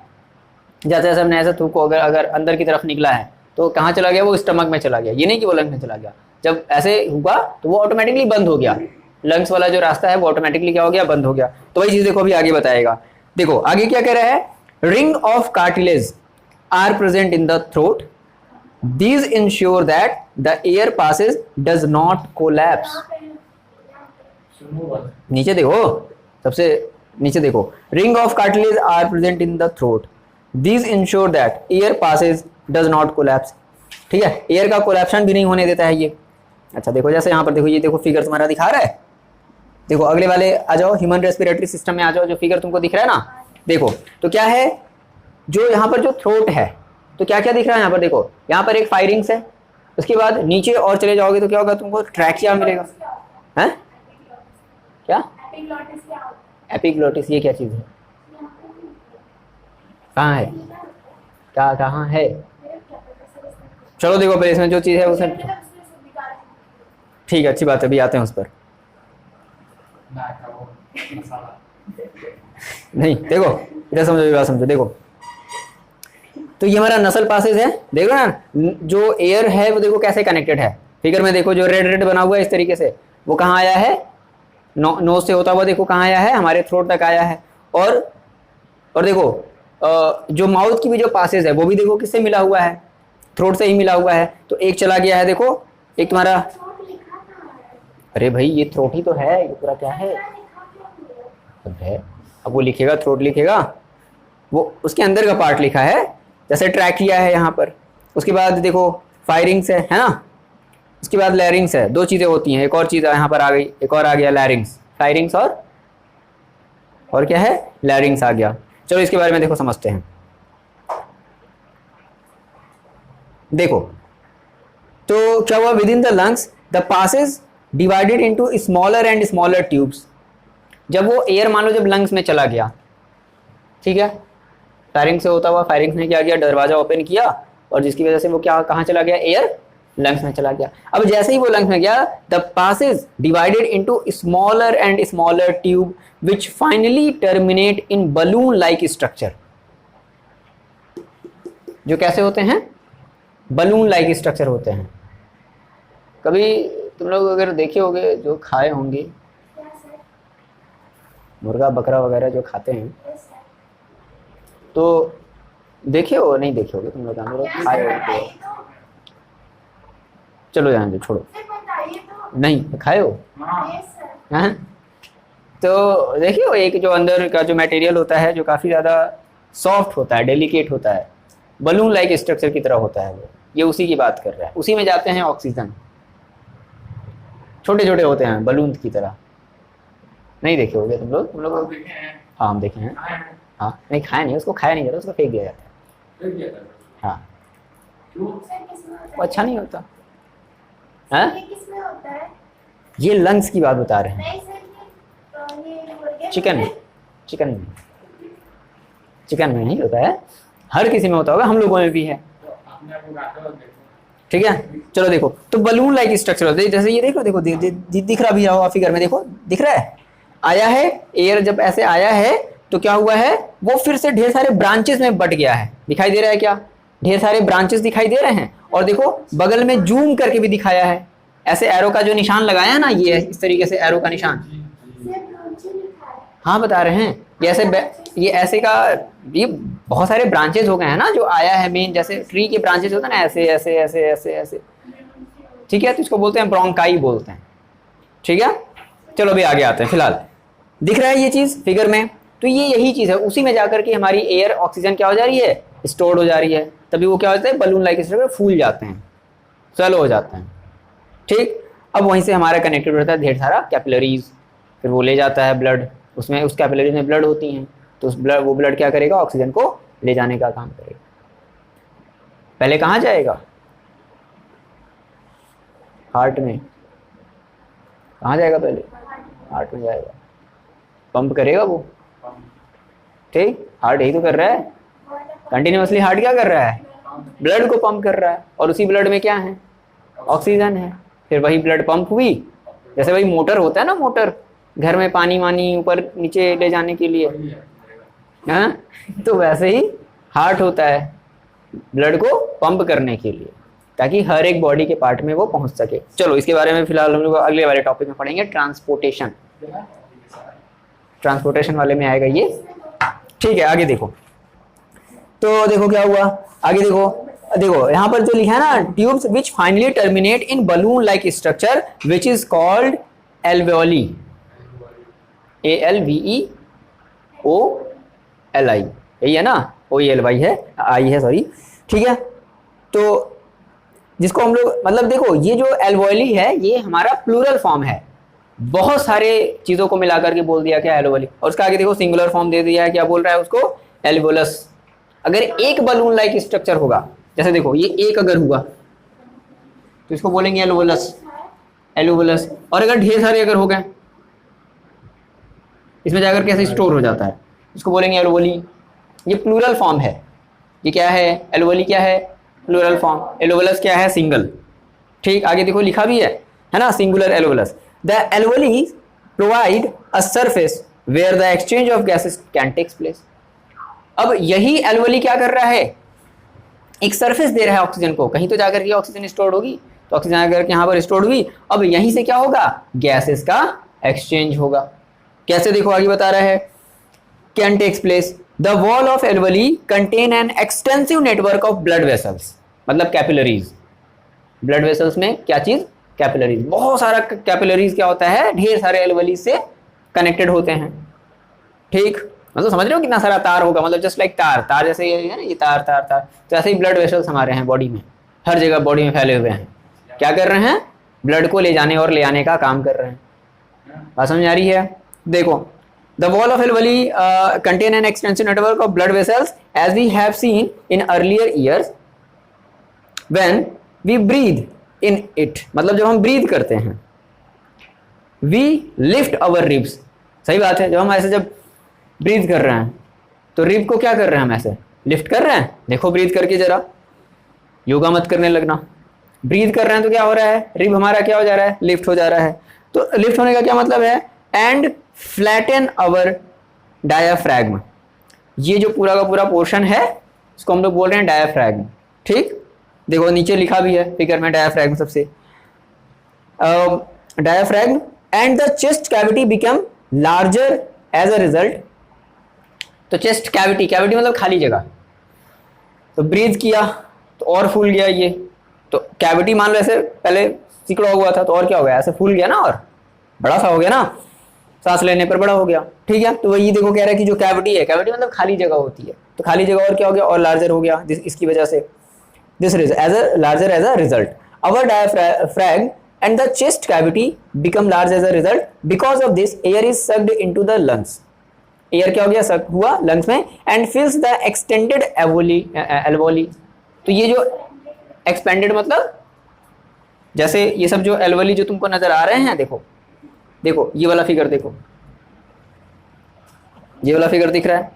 A: जैसे जैसे हमने ऐसा थूको, अगर अंदर की तरफ निकला है तो कहाँ चला गया, वो स्टमक में चला गया, ये नहीं कि वो लंग्स में चला गया। जब ऐसे हुआ तो वो ऑटोमेटिकली बंद हो गया, लंग्स वाला जो रास्ता है वो ऑटोमेटिकली क्या हो गया, बंद हो गया। तो वही चीज देखो अभी आगे बताएगा। देखो आगे क्या कह रहा है, ring of cartilage are present in the throat, these ensure that the air passage does not collapse. नीचे देखो, सबसे नीचे देखो, ring of cartilage are present in the throat, these ensure that air passage does not collapse. ठीक है, air का कोलैप्शन भी नहीं होने देता है ये। अच्छा देखो, जैसे यहाँ पर देखो, ये देखो फिगर तुम्हारा दिखा रहा है, देखो अगले वाले आ जाओ, ह्यूमन रेस्पिरेटरी सिस्टम में आ जाओ, जो फिगर तुमको दिख रहा है ना, देखो तो क्या है, जो यहाँ पर जो थ्रोट है, तो क्या क्या दिख रहा है यहाँ पर, देखो यहाँ पर एक फायरिंग्स है, उसके बाद नीचे और चले जाओगे तो क्या होगा, तुमको ट्रैकिया मिलेगा, है क्या, एपिग्लोटिस। ये क्या चीज है, कहाँ है, क्या कहाँ है, चलो देखो पहले इसमें जो चीज है उसे, ठीक है अच्छी बात है, अभी आते हैं उस पर। नहीं देखो इधर समझो, बात समझो, देखो तो ये हमारा नसल पासेज है, देखो ना, जो एयर है वो देखो कैसे कनेक्टेड है, फिगर में देखो जो रेड रेड बना हुआ है इस तरीके से, वो कहाँ आया है, नोज से होता हुआ देखो कहाँ आया है, हमारे थ्रोट तक आया है। और देखो जो माउथ की भी जो पासेज है वो भी देखो किससे मिला हुआ है, थ्रोट से ही मिला हुआ है। तो एक चला गया है, देखो एक तुम्हारा, अरे भाई ये थ्रोट ही तो है, ये पूरा क्या है, अब वो लिखेगा थ्रोट लिखेगा, वो उसके अंदर का पार्ट लिखा है, जैसे ट्रैकिया है यहाँ पर, उसके बाद देखो फायरिंग्स है ना, उसके बाद लैरिंग्स है। दो चीजें होती हैं, एक और चीज यहाँ पर आ गई, एक और आ गया लैरिंग्स, फायरिंग्स और क्या है, लैरिंग्स आ गया। चलो इसके बारे में देखो समझते हैं। देखो तो क्या हुआ, within the lungs the passage divided into smaller and smaller tubes. जब वो एयर मान लो जब लंग्स में चला गया, ठीक है, फायरिंग से होता हुआ, फायरिंग ने क्या किया, दरवाजा ओपन किया, और जिसकी वजह से वो क्या कहाँ चला गया, एयर लंग्स में चला गया। अब जैसे ही वो लंग्स में गया, the passage divided into smaller and smaller tube which finally terminate in balloon like structure. जो कैसे होते हैं, बलून लाइक स्ट्रक्चर होते हैं। कभी तुम लोग अगर देखे होंगे, जो खाए होंगे मुर्गा बकरा वगैरह जो खाते हैं, तो देखे हो, नहीं देखे होगे तुम लोग खाए हो, चलो जाने दो, छोड़ो, नहीं खाए हो, हाँ तो देखिए वो एक जो अंदर का जो मटेरियल होता है जो काफ़ी ज़्यादा सॉफ्ट होता है, डेलिकेट होता है, बलून लाइक स्ट्रक्चर की तरह होता है वो, ये उसी की बात कर रहा है। उसी में जाते हैं ऑक्सीजन, छोटे छोटे होते हैं बलून की तरह। नहीं देखे होगे तुम लोग?
B: देखे हैं,
A: हाँ हम देखे हैं।
B: खाए हैं,
A: हाँ नहीं खाया नहीं, उसको खाया नहीं जाता, उसको फेंक दिया जाता है।
B: देख लिया था।
A: हाँ
B: क्यों?
A: वो अच्छा नहीं होता। हाँ
C: ये किसमें होता है?
A: ये लंग्स की बात बता रहे हैं।
C: नहीं सर, ये मुर्गे
A: चिकन
C: में?
A: में, चिकन में नहीं होता है, हर किसी में होता होगा, हम लोगों में भी है।
B: तो अपने आप को गाते हो देखो।
A: ठीक है चलो देखो, तो बलून लाइक स्ट्रक्चर होता है, जैसे ये देखो देखो दिख रहा भी होगा फिगर में, देखो दिख रहा है, आया है एयर, जब ऐसे आया है तो क्या हुआ है, वो फिर से ढेर सारे ब्रांचेस में बट गया है। दिखाई दे रहा है क्या? ढेर सारे ब्रांचेस दिखाई दे रहे हैं। और देखो बगल में जूम करके भी दिखाया है, ऐसे एरो का जो निशान लगाया है ना, ये इस तरीके से एरो का निशान,
C: सिर्फ ब्रांचेस लिखा है।
A: हाँ बता रहे हैं, ये ऐसे का, ये बहुत सारे ब्रांचेस हो गए हैं ना जो आया है मेन, जैसे ट्री के ब्रांचेस होते हैं ना, ऐसे ऐसे ऐसे ऐसे ऐसे, ठीक है, तो इसको बोलते हैं ब्रोंकाई बोलते हैं। ठीक है चलो अभी आगे आते हैं। फिलहाल दिख रहा है ये चीज फिगर में, तो ये यही चीज है, उसी में जाकर के हमारी एयर ऑक्सीजन क्या हो जा रही है, स्टोर्ड हो जा रही है, तभी वो क्या होता है, बलून लाइक स्ट्रक्चर फूल जाते हैं, स्वेलो हो जाते हैं। ठीक, अब वहीं से हमारा कनेक्टेड रहता है ढेर सारा कैपिलरीज, फिर वो ले जाता है ब्लड, उसमें उस कैपिलरीज में ब्लड होती हैं, तो उस ब्लड, वो ब्लड क्या करेगा, ऑक्सीजन को ले जाने का काम करेगा। पहले कहाँ जाएगा, हार्ट में, कहाँ जाएगा पहले, हार्ट में जाएगा, पंप करेगा वो। ठीक, हार्ट यही तो कर रहा है, कंटिन्यूअसली हार्ट क्या कर रहा है, ब्लड को पंप कर रहा है, और उसी ब्लड में क्या है, ऑक्सीजन है। फिर वही ब्लड पंप हुई, जैसे वही मोटर होता है ना, मोटर घर में पानी वानी ऊपर नीचे ले जाने के लिए, हाँ, तो वैसे ही हार्ट होता है ब्लड को पंप करने के लिए, ताकि हर एक बॉडी के पार्ट में वो पहुंच सके। चलो इसके बारे में फिलहाल हम लोग अगले वाले टॉपिक में पढ़ेंगे, ट्रांसपोर्टेशन। ट्रांसपोर्टेशन वाले में आएगा ये। ठीक है आगे देखो, तो देखो क्या हुआ आगे, देखो यहाँ पर जो लिखा है ना, tubes which finally terminate in balloon like structure which is called alveoli, ALVEOLI, यही है ना, OELY है, आई है सॉरी। ठीक है, तो जिसको हम लोग, मतलब देखो ये जो एल्वेओली है ये हमारा प्लूरल फॉर्म है, बहुत सारे चीज़ों को मिलाकर के बोल दिया क्या, एल्वेओली, और उसका आगे देखो सिंगुलर फॉर्म दे दिया है, क्या बोल रहा है उसको, एल्वेओलस। अगर एक बलून लाइक स्ट्रक्चर होगा, जैसे देखो ये एक अगर हुआ तो इसको बोलेंगे एल्वेओलस, एल्वेओलस। और अगर ढेर सारे अगर हो गए, इसमें जाकर कैसे स्टोर हो जाता है, इसको बोलेंगे एल्वेओली। ये प्लूरल फॉर्म है, ये क्या है, एल्वेओली क्या है, प्लूरल फॉर्म, एल्वेओलस क्या है, सिंगल। ठीक, आगे देखो लिखा भी है ना, singular alveolus. The alveoli provide a surface where the exchange of gases can takes place. अब यही एल्वेओली क्या कर रहा है, एक सरफेस दे रहा है ऑक्सीजन को, कहीं तो जाकर के ऑक्सीजन स्टोर होगी, तो ऑक्सीजन आकर के यहाँ पर स्टोर हुई, अब यहीं से क्या होगा, गैसेस का एक्सचेंज होगा। कैसे, देखो आगे बता रहा है, can takes place. The wall of alveoli contain an extensive network of blood vessels, मतलब कैपिलरीज। ब्लड वेसल्स में क्या चीज, कैपिलरीज, बहुत सारा कैपिलरीज क्या होता है, ढेर सारे एल्वेओली से कनेक्टेड होते हैं। ठीक, मतलब समझ रहे हो कितना सारा तार होगा, मतलब जस्ट लाइक तार जैसे ये है ना, ये तार, तो ऐसे ही ब्लड वेसल्स हमारे हैं बॉडी में, हर जगह बॉडी में फैले हुए हैं, क्या कर रहे हैं, ब्लड को ले जाने और ले आने का काम कर रहे हैं। बात समझ आ रही है? देखो, the wall of alveoli contain an extensive network of blood vessels, as we have seen in earlier years when we breathe in it, मतलब जब हम ब्रीथ करते हैं, we lift our ribs, सही बात है, जब हम ऐसे जब ब्रीथ कर रहे हैं तो रिब को क्या कर रहे हैं, हम ऐसे लिफ्ट कर रहे हैं। देखो ब्रीथ करके जरा, योगा मत करने लगना, ब्रीथ कर रहे हैं तो क्या हो रहा है, रिब हमारा क्या हो जा रहा है, लिफ्ट हो जा रहा है। तो लिफ्ट होने का क्या मतलब है, एंड फ्लैटन अवर डायाफ्रैग्म, ये जो पूरा का पूरा पोर्शन है इसको हम लोग बोल रहे हैं डायाफ्रैग्म। ठीक, देखो नीचे लिखा भी है फिगर में, डायाफ्रैग्म सबसे, diaphragm and the chest cavity become larger as a result. तो चेस्ट कैविटी, कैविटी मतलब खाली जगह, तो ब्रीथ किया तो और फूल गया ये, तो कैविटी मान लो ऐसे पहले सिकुड़ा हुआ था तो और क्या हो गया, ऐसे फूल गया ना, और बड़ा सा हो गया ना, सांस लेने पर बड़ा हो गया, ठीक है। तो वही देखो कह रहा है कि जो कैविटी है, कैविटी मतलब खाली जगह होती है, तो खाली जगह और क्या हो गया, और लार्जर हो गया इसकी वजह से, this as a larger as a result. Our diaphragm and the chest cavity become large as a result. Because of this air is sucked into the lungs. Air क्या हो गया, सक हुआ लंग्स में, एंड फिल्स द एक्सटेंडेड एल्वोली। तो ये जो expanded मतलब जैसे ये सब जो एल्वोली जो तुमको नजर आ रहे हैं, देखो देखो ये वाला फिगर, देखो ये वाला फिगर दिख रहा है,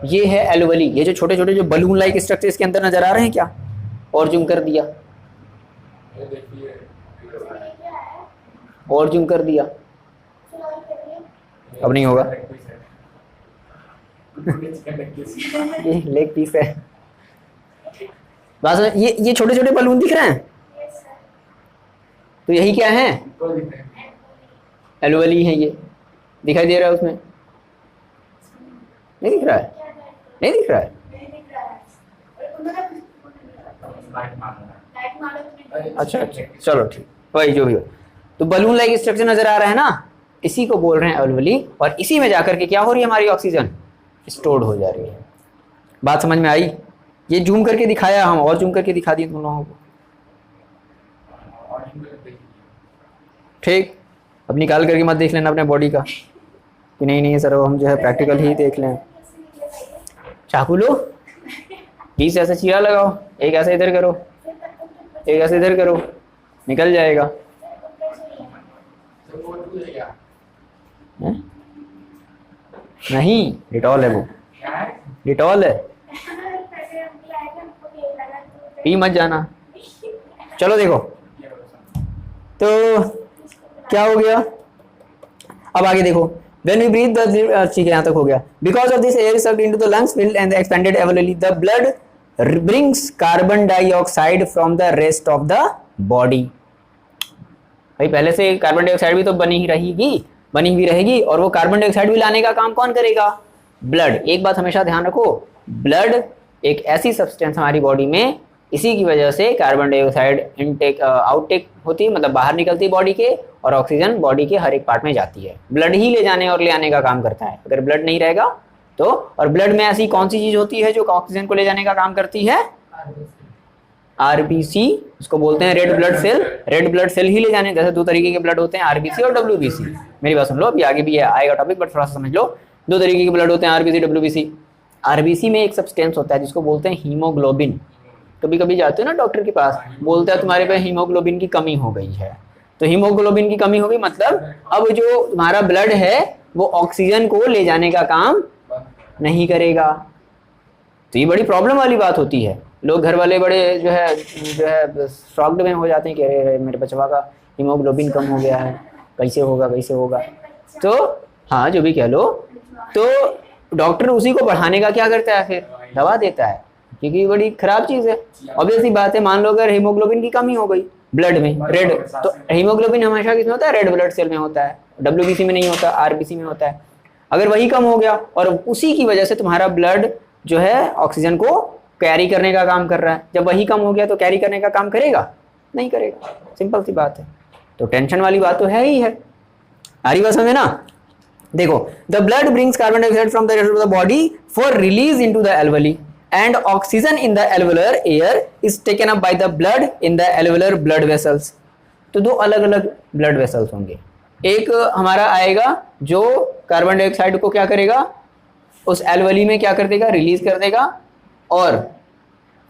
A: ये है एल्वोली। ये जो छोटे छोटे जो बलून लाइक स्ट्रक्चर इसके अंदर नजर आ रहे हैं क्या, और जूम कर दिया,
B: ये देखिए
A: और जूम कर दिया, अब नहीं होगा, ये लेग पीस है। बस ये छोटे छोटे बलून दिख रहे हैं, तो यही क्या है, एल्वोली है। ये दिखाई दे रहा है उसमें, नहीं दिख रहा है, नहीं दिख रहा है। अच्छा अच्छा चलो ठीक, वही जो भी हो, तो बलून लाइक स्ट्रक्चर नजर आ रहा है ना, इसी को बोल रहे हैं एल्वोली, और इसी में जाकर के क्या हो रही है, हमारी ऑक्सीजन स्टोर्ड हो जा रही है। बात समझ में आई? ये जूम करके दिखाया हम, और जूम करके दिखा दिए तुम लोगों को, ठीक। अब निकाल करके मत देख लेना अपने बॉडी का कि नहीं नहीं सर हम जो है प्रैक्टिकल ही देख लें। चाकू लो, 20 ऐसे चीरा लगाओ, एक ऐसे इधर करो, एक ऐसे इधर करो, निकल जाएगा। है? नहीं, डिटॉल है वो, डिटॉल है, पी मत जाना। चलो देखो, तो क्या हो गया, अब आगे देखो, when we breathe the ठीक है, यहाँ तक हो गया। because of this air is sucked into the lungs filled and expanded alveoli, the blood brings carbon dioxide from the rest of the body। भाई पहले से कार्बन डाइऑक्साइड भी तो बनी ही रहेगी, और वो कार्बन डाइऑक्साइड भी लाने का काम कौन करेगा, ब्लड। एक बात हमेशा ध्यान रखो, ब्लड एक ऐसी सब्सटेंस हमारी बॉडी में, इसी की वजह से कार्बन डाइऑक्साइड इनटेक आउटटेक होती है, मतलब बाहर निकलती है बॉडी के, और ऑक्सीजन बॉडी के हर एक पार्ट में जाती है। ब्लड ही ले जाने और ले आने का काम करता है। अगर ब्लड नहीं रहेगा तो, और ब्लड में ऐसी कौन सी चीज होती है जो ऑक्सीजन को ले जाने का काम करती है, आरबीसी, उसको बोलते हैं red blood cell. Red blood cell ही ले जाने, जैसे दो तरीके के ब्लड होते हैं, आरबीसी और डब्ल्यूबीसी। मेरी बात सुन लो, अभी आगे भी आएगा टॉपिक, बट थोड़ा सा समझ लो। दो तरीके के ब्लड होते हैं, आरबीसी डब्ल्यूबीसी। आरबीसी में एक सब्सटेंस होता है जिसको बोलते हैं हीमोग्लोबिन। कभी कभी जाते हो ना डॉक्टर के पास, बोलता है तुम्हारे पे हीमोग्लोबिन की कमी हो गई है। तो हीमोग्लोबिन की कमी हो गई मतलब अब जो तुम्हारा ब्लड है वो ऑक्सीजन को ले जाने का काम नहीं करेगा। तो ये बड़ी प्रॉब्लम वाली बात होती है। लोग घर वाले बड़े जो है शॉक्ड में हो जाते हैं कि अरे मेरे बचवा का हीमोग्लोबिन कम हो गया है, कैसे होगा। तो हाँ, जो भी कह लो, तो डॉक्टर उसी को बढ़ाने का क्या करता है, फिर दवा देता है, क्योंकि ये बड़ी खराब चीज़ है। ऑब्वियसली बात है, मान लो अगर हीमोग्लोबिन की कमी हो गई ब्लड में, रेड, तो हीमोग्लोबिन हमेशा किसमें होता है, रेड ब्लड सेल में होता है, डब्ल्यूबीसी में नहीं होता, आरबीसी में होता है। अगर वही कम हो गया और उसी की वजह से तुम्हारा ब्लड जो है ऑक्सीजन को कैरी करने का काम कर रहा है, जब वही कम हो गया तो कैरी करने का काम करेगा, नहीं करेगा। सिंपल सी बात है। तो टेंशन वाली बात तो है ही है। आ रही बात समझ में ना? देखो, the blood brings carbon dioxide from the rest of the body for release into the alveoli and oxygen in the alveolar air is taken up by the blood in the alveolar blood vessels। तो दो अलग अलग blood vessels होंगे। एक हमारा आएगा जो carbon dioxide को क्या करेगा, उस एल्वोली में क्या कर देगा, रिलीज कर देगा, और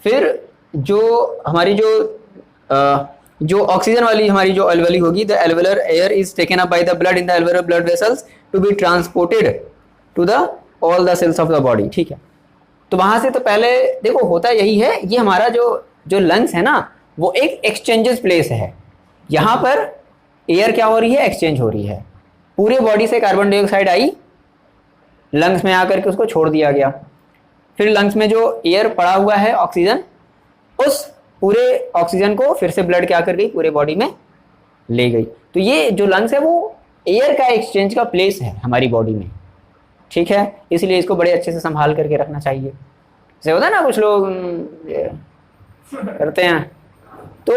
A: फिर जो हमारी जो ऑक्सीजन वाली हमारी जो एल्वोली होगी, the alveolar air is taken up by the blood in the alveolar blood vessels to be transported to the all the cells of the body. ठीक है, तो वहां से तो पहले देखो होता यही है, ये हमारा जो लंग्स है ना, वो एक एक्सचेंजेस प्लेस है। यहाँ पर एयर क्या हो रही है, एक्सचेंज हो रही है। पूरे बॉडी से कार्बन डाइऑक्साइड आई, लंग्स में आकर के उसको छोड़ दिया गया, फिर लंग्स में जो एयर पड़ा हुआ है ऑक्सीजन, उस पूरे ऑक्सीजन को फिर से ब्लड क्या कर गई, पूरे बॉडी में ले गई। तो ये जो लंग्स है वो एयर का एक्सचेंज का प्लेस है हमारी बॉडी में। ठीक है, इसलिए इसको बड़े अच्छे से संभाल करके रखना चाहिए। जैसे होता है ना, कुछ लोग करते हैं, तो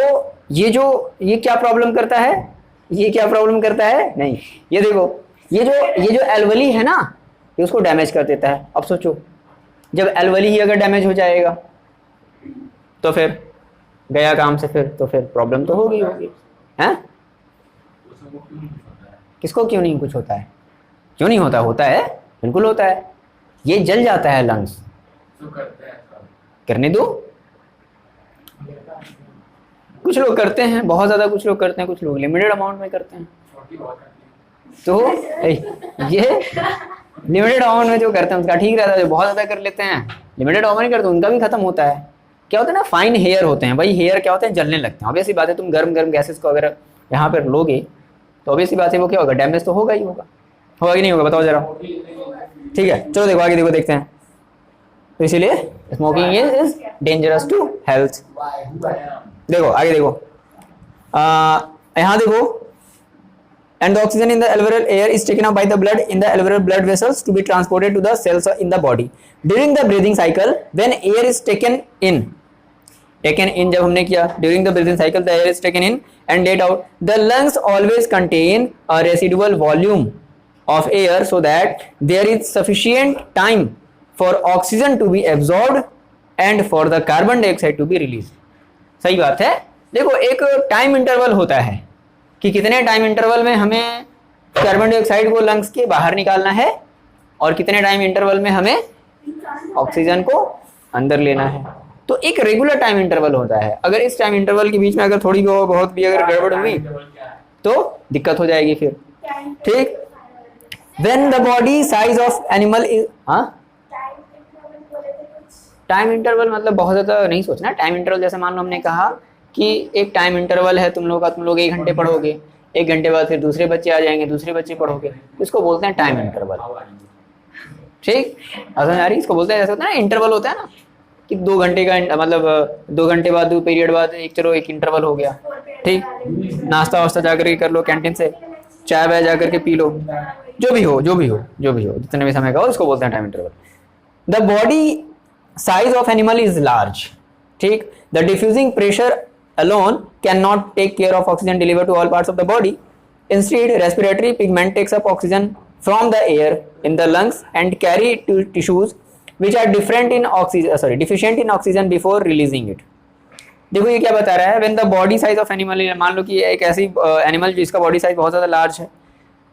A: ये क्या प्रॉब्लम करता है, नहीं, ये देखो, ये जो एल्वली है ना, ये उसको डैमेज कर देता है। अब सोचो, जब एल्वली ही अगर डैमेज हो जाएगा तो फिर गया काम से, तो फिर प्रॉब्लम तो होगी हैं? किसको क्यों नहीं कुछ होता है? क्यों नहीं होता? होता है, बिल्कुल होता है। ये जल जाता है लंग्स, करने दो। कुछ लोग करते हैं बहुत ज़्यादा, कुछ लोग करते हैं, कुछ लोग लिमिटेड अमाउंट में करते हैं। तो ये लिमिटेड अमाउंट में जो करते हैं उसका ठीक रहता है, जो बहुत ज़्यादा कर लेते हैं लिमिटेड अमाउंट में करते हैं उनका भी खत्म होता है। क्या होता है ना, फाइन हेयर होते हैं भाई, हेयर क्या होते हैं, जलने लगते हैं। ऑब्वियसली बात है, तुम गर्म गर्म गैसेस को अगर यहाँ पर लोगे तो ऑब्वियसली बात है वो क्या होगा, डैमेज तो होगा ही होगा। होगा कि नहीं होगा, बताओ जरा। ठीक है, चलो देखो आगे, देखो देखते हैं। तो इसीलिए smoking is dangerous to health. देखो आगे देखो, यहाँ देखो, and the oxygen in the alveolar air is taken up by the blood in the alveolar blood vessels to be transported to the cells in the body during the breathing cycle. When air is taken in जब हमने किया, during the breathing cycle the air is taken in and let out. The lungs always contain a residual volume of air so that there is sufficient time for oxygen to be absorbed and for the carbon dioxide to be released. सही बात है। देखो एक time interval होता है कि कितने time interval में हमें कार्बन डाइऑक्साइड को लंग्स के बाहर निकालना है और कितने टाइम इंटरवल में हमें ऑक्सीजन को अंदर लेना है। तो एक रेगुलर टाइम इंटरवल होता है। अगर इस टाइम इंटरवल के बीच में अगर थोड़ी बहुत भी अगर गड़बड़ हुई तो दिक्कत हो जाएगी फिर। ठीक, when the body size of animal is, time interval मतलब बहुत ज़्यादा नहीं सोचना। टाइम इंटरवल जैसे मान लो हमने कहा कि एक टाइम इंटरवल है तुम लोग का, तुम लोग 1 घंटे पढ़ोगे, 1 घंटे बाद फिर दूसरे बच्चे आ जाएंगे, दूसरे बच्चे पढ़ोगे, इसको बोलते हैं टाइम इंटरवल। ठीक, समझ आ रही? इसको बोलते हैं, जैसे होता है ना इंटरवल होता है ना कि 2 घंटे का मतलब 2 घंटे बाद 2 पीरियड बाद एक, चलो एक इंटरवल हो गया। ठीक, नाश्ता वास्ता जा करके कर लो कैंटीन से, चाय वाय जा करके पी लो, जो भी हो जितने भी समय का हो, उसको बोलते हैं time interval. The body size of animal is large. ठीक, the diffusing pressure alone cannot take care of oxygen delivered to all parts of the body. Instead, respiratory pigment takes up oxygen from the air in the lungs and carry it to tissues which are deficient in oxygen before releasing it. देखो ये क्या बता रहा है, when the body size of animal, मान लो कि एक ऐसी एनिमल जिसका बॉडी साइज बहुत ज़्यादा लार्ज है,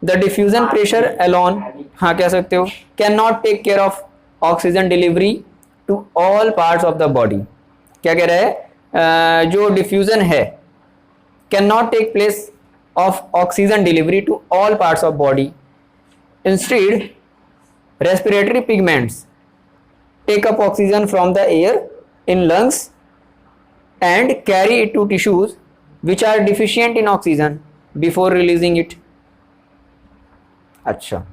A: the diffusion pressure alone, हाँ कह सकते हो, cannot take care of oxygen delivery to all parts of the body. क्या कह रहा है, जो डिफ्यूजन है can not take place of oxygen delivery to all parts of body. Instead respiratory pigments take up oxygen from the air in lungs and carry it to tissues which are deficient in oxygen before releasing it. अच्छा,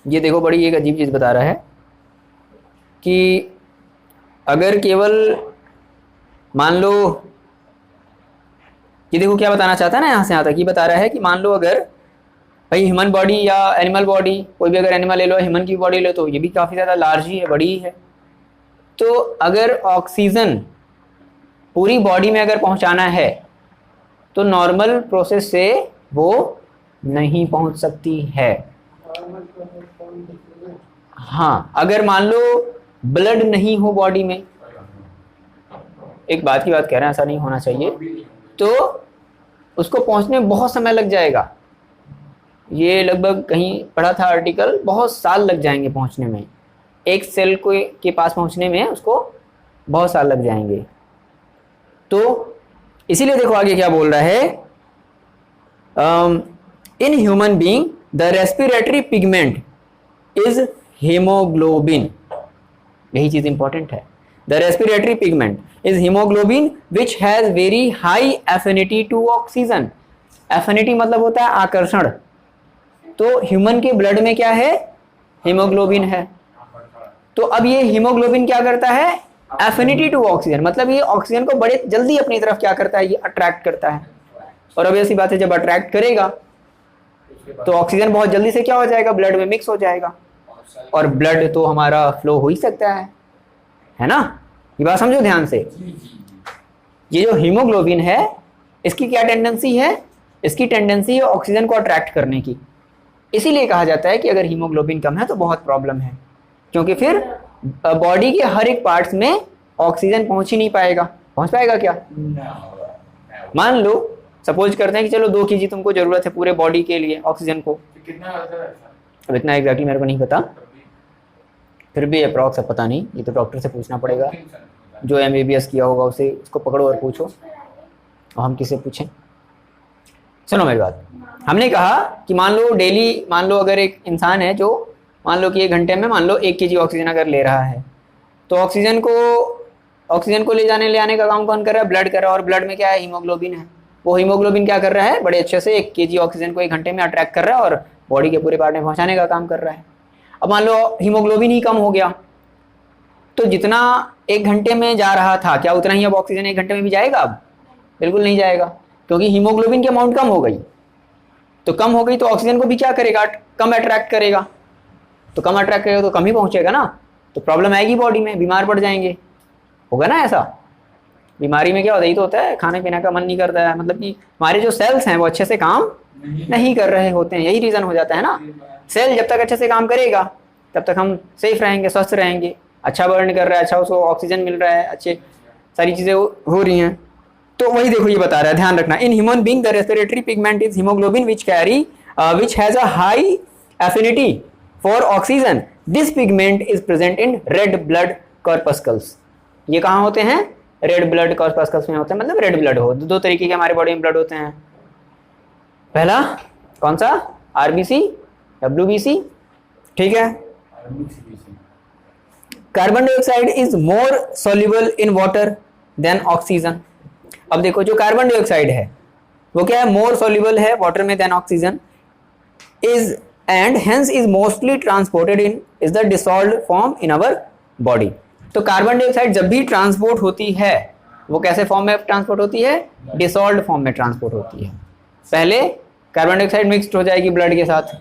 A: ये देखो बड़ी एक अजीब चीज बता रहा है कि अगर केवल मान लो, ये देखो क्या बताना चाहता है ना, यहाँ से यहाँ तक ये बता रहा है कि मान लो अगर भाई ह्यूमन बॉडी या एनिमल बॉडी, कोई भी अगर एनिमल ले लो, ह्यूमन की बॉडी ले तो ये भी काफ़ी ज़्यादा लार्ज ही है, बड़ी ही है। तो अगर ऑक्सीजन पूरी बॉडी में अगर पहुँचाना है तो नॉर्मल प्रोसेस से वो नहीं पहुँच सकती है। हाँ, अगर मान लो ब्लड नहीं हो बॉडी में, एक बात की बात कह रहे हैं, ऐसा नहीं होना चाहिए, तो उसको पहुंचने में बहुत समय लग जाएगा। ये लगभग कहीं पढ़ा था आर्टिकल, बहुत साल लग जाएंगे पहुंचने में, एक सेल को के पास पहुंचने में उसको बहुत साल लग जाएंगे। तो इसीलिए देखो आगे क्या बोल रहा है, इन human being the respiratory pigment is haemoglobin. यही चीज इंपॉर्टेंट है। The respiratory pigment is hemoglobin which has very high affinity to oxygen. Affinity मतलब होता है आकर्षण। तो ह्यूमन के ब्लड में क्या है, हीमोग्लोबिन है। तो अब ये हीमोग्लोबिन क्या करता है, एफिनिटी टू ऑक्सीजन, मतलब ये ऑक्सीजन को बड़े जल्दी अपनी तरफ क्या करता है, ये अट्रैक्ट करता है। और अब ऐसी बात है, जब अट्रैक्ट करेगा तो ऑक्सीजन बहुत जल्दी से क्या हो जाएगा, ब्लड में मिक्स हो जाएगा, और ब्लड तो हमारा फ्लो हो ही सकता है ना। ये बात समझो ध्यान से। ये जो हीमोग्लोबिन है इसकी क्या टेंडेंसी है, इसकी टेंडेंसी है ऑक्सीजन को अट्रैक्ट करने की। इसीलिए कहा जाता है कि अगर हीमोग्लोबिन कम है तो बहुत प्रॉब्लम है, क्योंकि फिर बॉडी के हर एक पार्ट्स में ऑक्सीजन पहुंच ही नहीं पाएगा। पहुंच पाएगा क्या? मान लो सपोज करते हैं कि चलो 2 kg तुमको जरूरत है पूरे बॉडी के लिए ऑक्सीजन को।
B: कितना होता है सर?
A: अब इतना एग्जैक्टली मेरे को नहीं पता, फिर भी अप्रॉक्स है, पता नहीं, ये तो डॉक्टर से पूछना पड़ेगा, जो MBBS किया होगा उसे, उसको पकड़ो और पूछो, और हम किसे पूछें। सुनो मेरी बात, हमने कहा कि मान लो डेली, मान लो अगर एक इंसान है जो मान लो कि 1 घंटे में मान लो 1 kg ऑक्सीजन अगर ले रहा है, तो ऑक्सीजन को ले आने का काम कौन कर रहा है? ब्लड कर रहा है। और ब्लड में क्या है? हीमोग्लोबिन है। वो हीमोग्लोबिन क्या कर रहा है? बड़े अच्छे से 1 kg ऑक्सीजन को 1 घंटे में अट्रैक्ट कर रहा है और बॉडी के पूरे पार्ट में पहुंचाने का काम कर रहा है। अब मान लो हीमोग्लोबिन ही कम हो गया, तो जितना 1 घंटे में जा रहा था, क्या उतना ही अब ऑक्सीजन 1 घंटे में भी जाएगा? अब बिल्कुल नहीं जाएगा, क्योंकि हीमोग्लोबिन की अमाउंट कम हो गई। तो कम हो गई तो ऑक्सीजन को भी क्या करेगा? कम अट्रैक्ट करेगा। तो कम अट्रैक्ट करेगा तो कम ही पहुंचेगा ना, तो प्रॉब्लम आएगी बॉडी में, बीमार पड़ जाएंगे। होगा ना ऐसा? बीमारी में क्या होता है? यही तो होता है, खाने पीने का मन नहीं करता है, मतलब कि हमारे जो सेल्स हैं वो अच्छे से काम नहीं कर रहे होते हैं, यही रीज़न हो जाता है ना। सेल जब तक अच्छे से काम करेगा तब तक हम सेफ रहेंगे, स्वस्थ रहेंगे, अच्छा बर्न कर रहा है, अच्छा उसको ऑक्सीजन मिल रहा है, अच्छे सारी चीज़ें हो रही हैं। तो वही देखो ये बता रहा है, ध्यान रखना, in human being the respiratory pigment is haemoglobin which has a high affinity for oxygen. This pigment is present in red blood corpuscles. ये कहाँ होते हैं? रेड ब्लड कॉर्पस्कल्स में होते हैं, मतलब रेड ब्लड हो। 2 तरीके के हमारे बॉडी में ब्लड होते हैं। पहला कौन सा? RBC, WBC, ठीक है। Carbon dioxide is more soluble in water than oxygen. अब देखो जो कार्बन डाइऑक्साइड है वो क्या है? मोर सॉल्युबल है वाटर में than oxygen, is and hence is mostly transported in is the dissolved form in our body. तो कार्बन डाइऑक्साइड जब भी ट्रांसपोर्ट होती है वो कैसे फॉर्म में ट्रांसपोर्ट होती है? डिसॉल्व्ड फॉर्म में ट्रांसपोर्ट होती है। पहले कार्बन डाइऑक्साइड मिक्स्ड हो जाएगी ब्लड के साथ,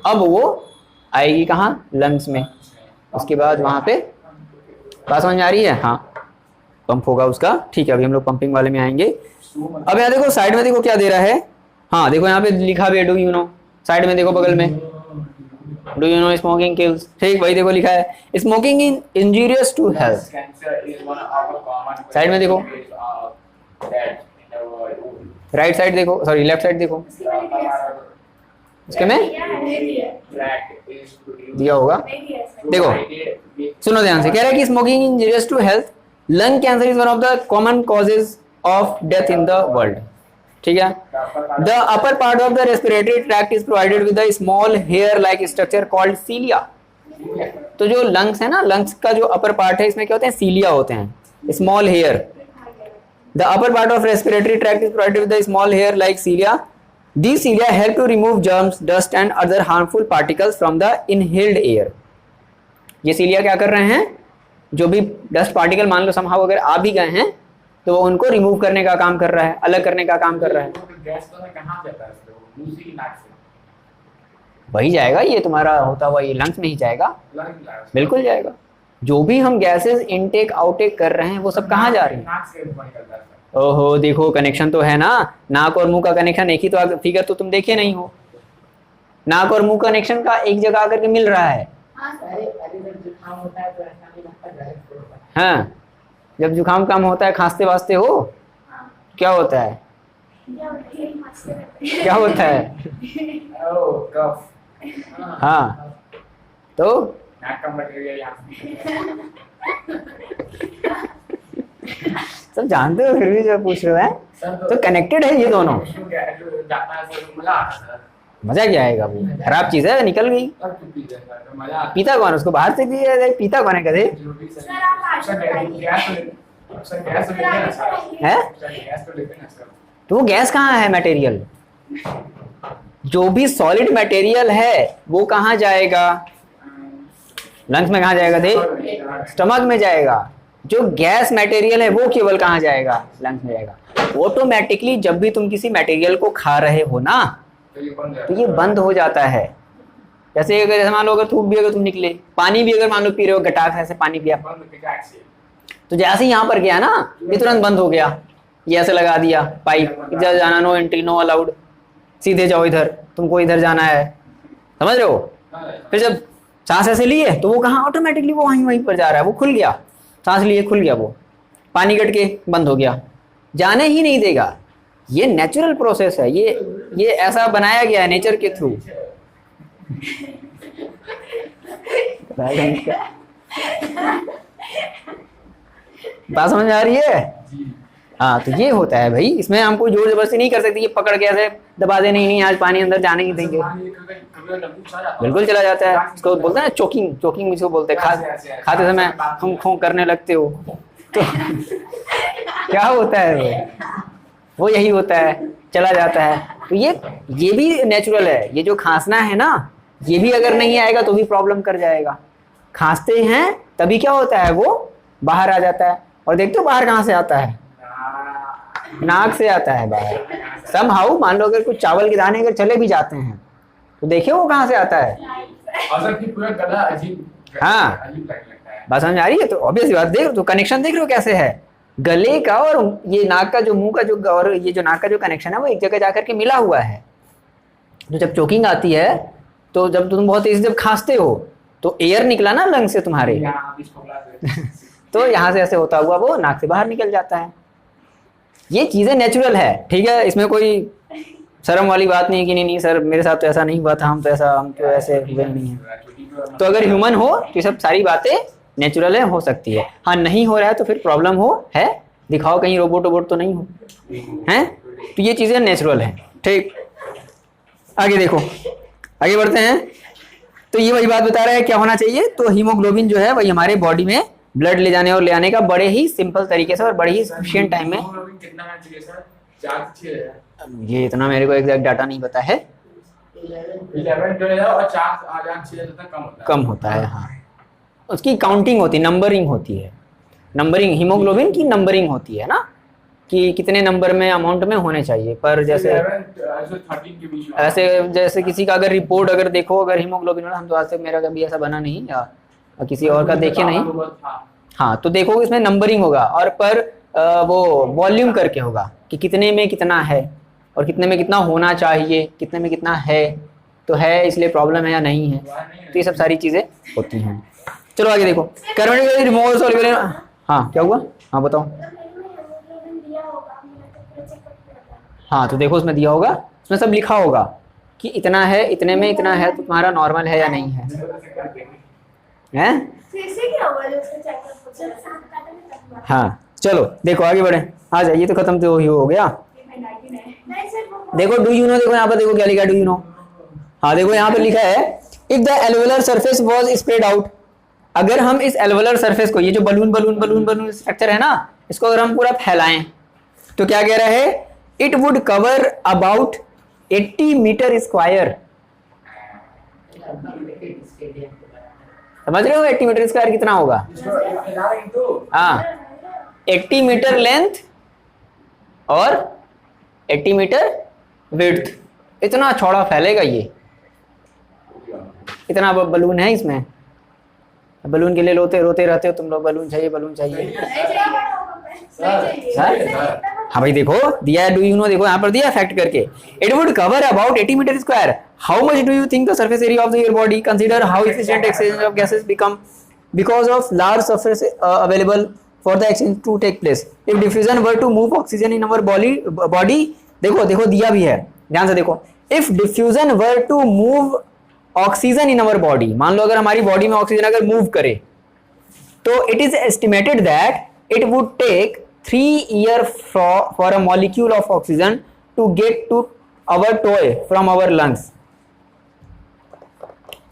A: अब वो आएगी कहाँ? लंग्स में। उसके बाद वहाँ पे, बात समझ में आ रही है? हाँ, पंप होगा उसका, ठीक है। अभी हम लोग पंपिंग वाले में आएंगे। अब यहाँ देखो साइड में देखो क्या दे रहा है। हाँ देखो यहाँ पे लिखा भी है, डू यू नो। साइड में देखो बगल में, do you know smoking kills, ठीक, वही देखो लिखा है, smoking is injurious to health. Side में देखो, राइट साइड देखो, सॉरी लेफ्ट साइड देखो, इसके में दिया होगा, देखो सुनो ध्यान से। कह रहा है कि smoking is injurious to health, lung cancer is one of the common causes of death in the world, ठीक है। The upper part of the respiratory tract is provided with a small hair like structure called cilia. तो जो lungs है ना, lungs का जो upper part है इसमें क्या होते हैं? सीलिया होते हैं, small hair. The upper part of respiratory tract is provided with a small hair like cilia. These cilia help to remove germs, dust and other harmful particles from the inhaled air. ये cilia क्या कर रहे हैं? जो भी dust particle मान लो somehow अगर आ भी गए हैं तो वो उनको रिमूव करने का काम कर रहा है, अलग करने का काम कर रहा है।
B: गैस तो कहाँ जाता है? मुंह से, नाक से?
A: वही जाएगा, ये तुम्हारा होता हुआ ये लंग्स में ही जाएगा, बिल्कुल जाएगा। जो भी हम गैसेस इनटेक आउटेक कर रहे हैं वो सब कहाँ जा रही है?
B: नाक से निकलता है।
A: ओहो देखो कनेक्शन तो है ना, नाक और मुंह का कनेक्शन एक ही तो फिगर तो तुम देखे नहीं हो। नाक और मुंह कनेक्शन का एक जगह आकर के मिल रहा है। हाँ, जब जुकाम कम होता है, खांसते वास्ते हो, क्या होता है? क्या होता है? हाँ, तो
B: नाक का मटेरियल यहाँ
A: सब जानते हो फिर भी जो पूछ रहे हो, तो कनेक्टेड है ये दोनों। मजा क्या आएगा? वो खराब चीज है, निकल गई। पीता कौन? उसको बाहर से दिया, पीता कौन है कदे? है तो वो गैस कहाँ है? मटेरियल, जो भी सॉलिड मटेरियल है वो कहाँ जाएगा? लंग्स में कहाँ जाएगा? देख, स्टमक में जाएगा। जो गैस मटेरियल है वो केवल कहाँ जाएगा? लंग्स में जाएगा। ऑटोमेटिकली जब भी तुम किसी मटेरियल को खा रहे हो ना तो ये बंद हो जाता है। जैसे अगर मान लो अगर थूक भी अगर तुम निकले, पानी भी अगर मान लो पी रहे हो, गटाक से ऐसे पानी पिया, तो जैसे ही यहाँ पर गया ना ये तुरंत बंद हो गया। ये ऐसे लगा दिया पाइप, इधर जाना, नो एंट्री, नो अलाउड, सीधे जाओ इधर, तुमको इधर जाना है, समझ रहे हो? फिर जब सांस ऐसे लिए तो वो कहाँ ऑटोमेटिकली वो वहीं पर जा रहा है, वो खुल गया, सांस लिए खुल गया, वो पानी कट के बंद हो गया, जाने ही नहीं देगा। ये नेचुरल प्रोसेस है, ये ऐसा बनाया गया है नेचर के थ्रू। बात समझ में आ रही है? हाँ, तो ये होता है भाई, इसमें हमको जोर जबरदस्ती नहीं कर सकती, ये पकड़ के ऐसे दबा दे, नहीं आज पानी अंदर जाने ही देंगे, बिल्कुल चला जाता है। इसको बोलते हैं चोकिंग, चोकिंग इसको बोलते हैं। खाते समय तुम खो करने लगते हो तो क्या होता है वो यही होता है, चला जाता है। तो ये भी नेचुरल है। ये जो खांसना है ना, ये भी अगर नहीं आएगा तो भी प्रॉब्लम कर जाएगा। खांसते हैं तभी क्या होता है, वो बाहर आ जाता है। और देखते हो बाहर कहाँ से आता है? नाक से आता है बाहर। समहाउ मान लो अगर कुछ चावल के दाने अगर चले भी जाते हैं तो देखिए वो कहाँ से आता है।
B: पूरा गला अजीब,
A: हाँ,
B: अजीब लगता है।
A: बात समझ आ रही है? तो ऑब्वियस बात, देख तो कनेक्शन देख रहे हो कैसे है, गले का और ये नाक का जो मुंह का जो और ये जो नाक का जो कनेक्शन है वो एक जगह जाकर के मिला हुआ है। तो जब चोकिंग आती है तो जब तुम बहुत तेजी से जब खांसते हो तो एयर निकला ना लंग से तुम्हारे तो यहाँ से ऐसे होता हुआ वो नाक से बाहर निकल जाता है। ये चीजें नेचुरल है, ठीक है, इसमें कोई शर्म वाली बात नहीं है कि नहीं सर मेरे साथ तो ऐसा नहीं हुआ था, हम तो ऐसे हुए नहीं है। तो अगर ह्यूमन हो तो ये सब सारी बातें नेचुरल है, हो सकती है। हाँ, नहीं हो रहा है तो फिर प्रॉब्लम हो है, दिखाओ कहीं रोबोट वोबोट तो नहीं हो हैं। तो ये चीजें नेचुरल हैं, ठीक। आगे देखो, आगे बढ़ते हैं। तो ये वही बात बता रहा है क्या होना चाहिए। तो हीमोग्लोबिन जो है वही हमारे बॉडी में ब्लड ले जाने और ले आने का बड़े ही सिंपल तरीके से और बड़े ही सफिशिएंट टाइम में।
B: कितना होना चाहिए सर? 4 से 6
A: ये इतना मेरे को एग्जैक्ट डाटा नहीं पता है।
B: 11 जो है और 4 आ जान 6 तक
A: कम होता है। हाँ, उसकी काउंटिंग होती है, नंबरिंग होती है, नंबरिंग हीमोग्लोबिन की नंबरिंग होती है ना, कि कितने नंबर में अमाउंट में होने चाहिए। पर जैसे
B: 13 के बीच में
A: ऐसे जैसे किसी का अगर रिपोर्ट अगर देखो, अगर हीमोग्लोबिन वाला, हम तो आज तक मेरा कभी ऐसा बना नहीं या किसी और का देखे नहीं। हाँ, तो देखो इसमें नंबरिंग होगा और पर वो वॉल्यूम करके होगा कि कितने में कितना है और कितने में कितना होना चाहिए, कितने में कितना है, तो है इसलिए प्रॉब्लम है या नहीं है। तो ये सब सारी चीजें होती हैं। चलो आगे देखो, कार्बोनिक रिमूवल सॉल्युबल। हाँ, क्या हुआ? हाँ बताओ। हाँ, तो देखो उसमें दिया होगा, उसमें सब लिखा होगा कि इतना है, इतने में इतना है, तो तुम्हारा नॉर्मल है या नहीं है, हैं? हाँ, चलो देखो आगे बढ़े। आ जाइए, तो खत्म तो ही हो गया। देखो डू यू नो, देखो यहाँ पर देखो क्या लिखा है, डू यू नो। हाँ देखो यहाँ पर लिखा है if the alveolar surface was spread out. अगर हम इस एल्वेलर सरफेस को, ये जो balloon balloon balloon balloon structure है ना, इसको अगर हम पूरा फैलाएं तो क्या कह रहा है, it would cover about 80 meter square. समझ रहे हो 80 मीटर स्क्वायर कितना होगा? हाँ, 80 मीटर लेंथ और 80 मीटर विड्थ, इतना चौड़ा फैलेगा ये। इतना बलून है इसमें। बलून के लिए रोते रोते रहते हो तुम लोग, बलून चाहिए बलून चाहिए। हाँ भाई देखो दिया है, डू यू नो, देखो यहाँ पर दिया फैक्ट करके, it would cover about 80 meter square. How much do you think the surface area of the your body? Consider how efficient exchange of gases become because of large surface available for the exchange to take place. If diffusion were to move oxygen in our body, देखो देखो दिया भी है, ध्यान से देखो। If diffusion were to move oxygen in our body, मान लो अगर हमारी बॉडी में ऑक्सीजन अगर मूव करे तो it is estimated that it would take 3 years for a molecule of oxygen to get to our toe from our lungs।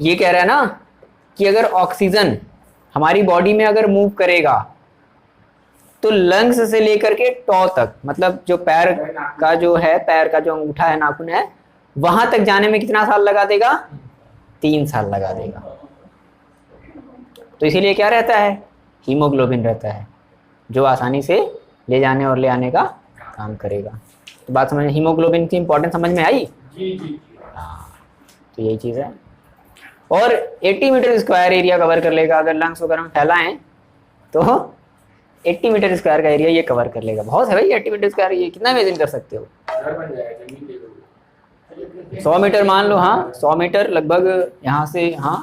A: ये कह रहा है ना कि अगर ऑक्सीजन हमारी बॉडी में अगर मूव करेगा तो लंग्स से लेकर के टॉ तक, मतलब जो पैर का जो है, पैर का जो अंगूठा है, नाखून है, वहां तक जाने में कितना साल लगा देगा? 3 साल लगा देगा। तो इसीलिए क्या रहता है, हीमोग्लोबिन रहता है जो आसानी से ले जाने और ले आने का काम करेगा। तो बात समझ, हीमोग्लोबिन की इंपॉर्टेंस समझ में आई?
B: जी।
A: हाँ, तो यही चीज़ है। और 80 मीटर स्क्वायर एरिया कवर कर लेगा अगर लंग्स अगर हम फैलाएं तो 80 मीटर स्क्वायर का एरिया ये कवर कर लेगा। बहुत है भाई 80 मीटर स्क्वायर, ये कितना इमेजिन कर सकते हो?
B: घर बन जाएगा, जमीन ले लो।
A: 100 मीटर मान लो, हाँ 100 मीटर लगभग यहाँ से, हाँ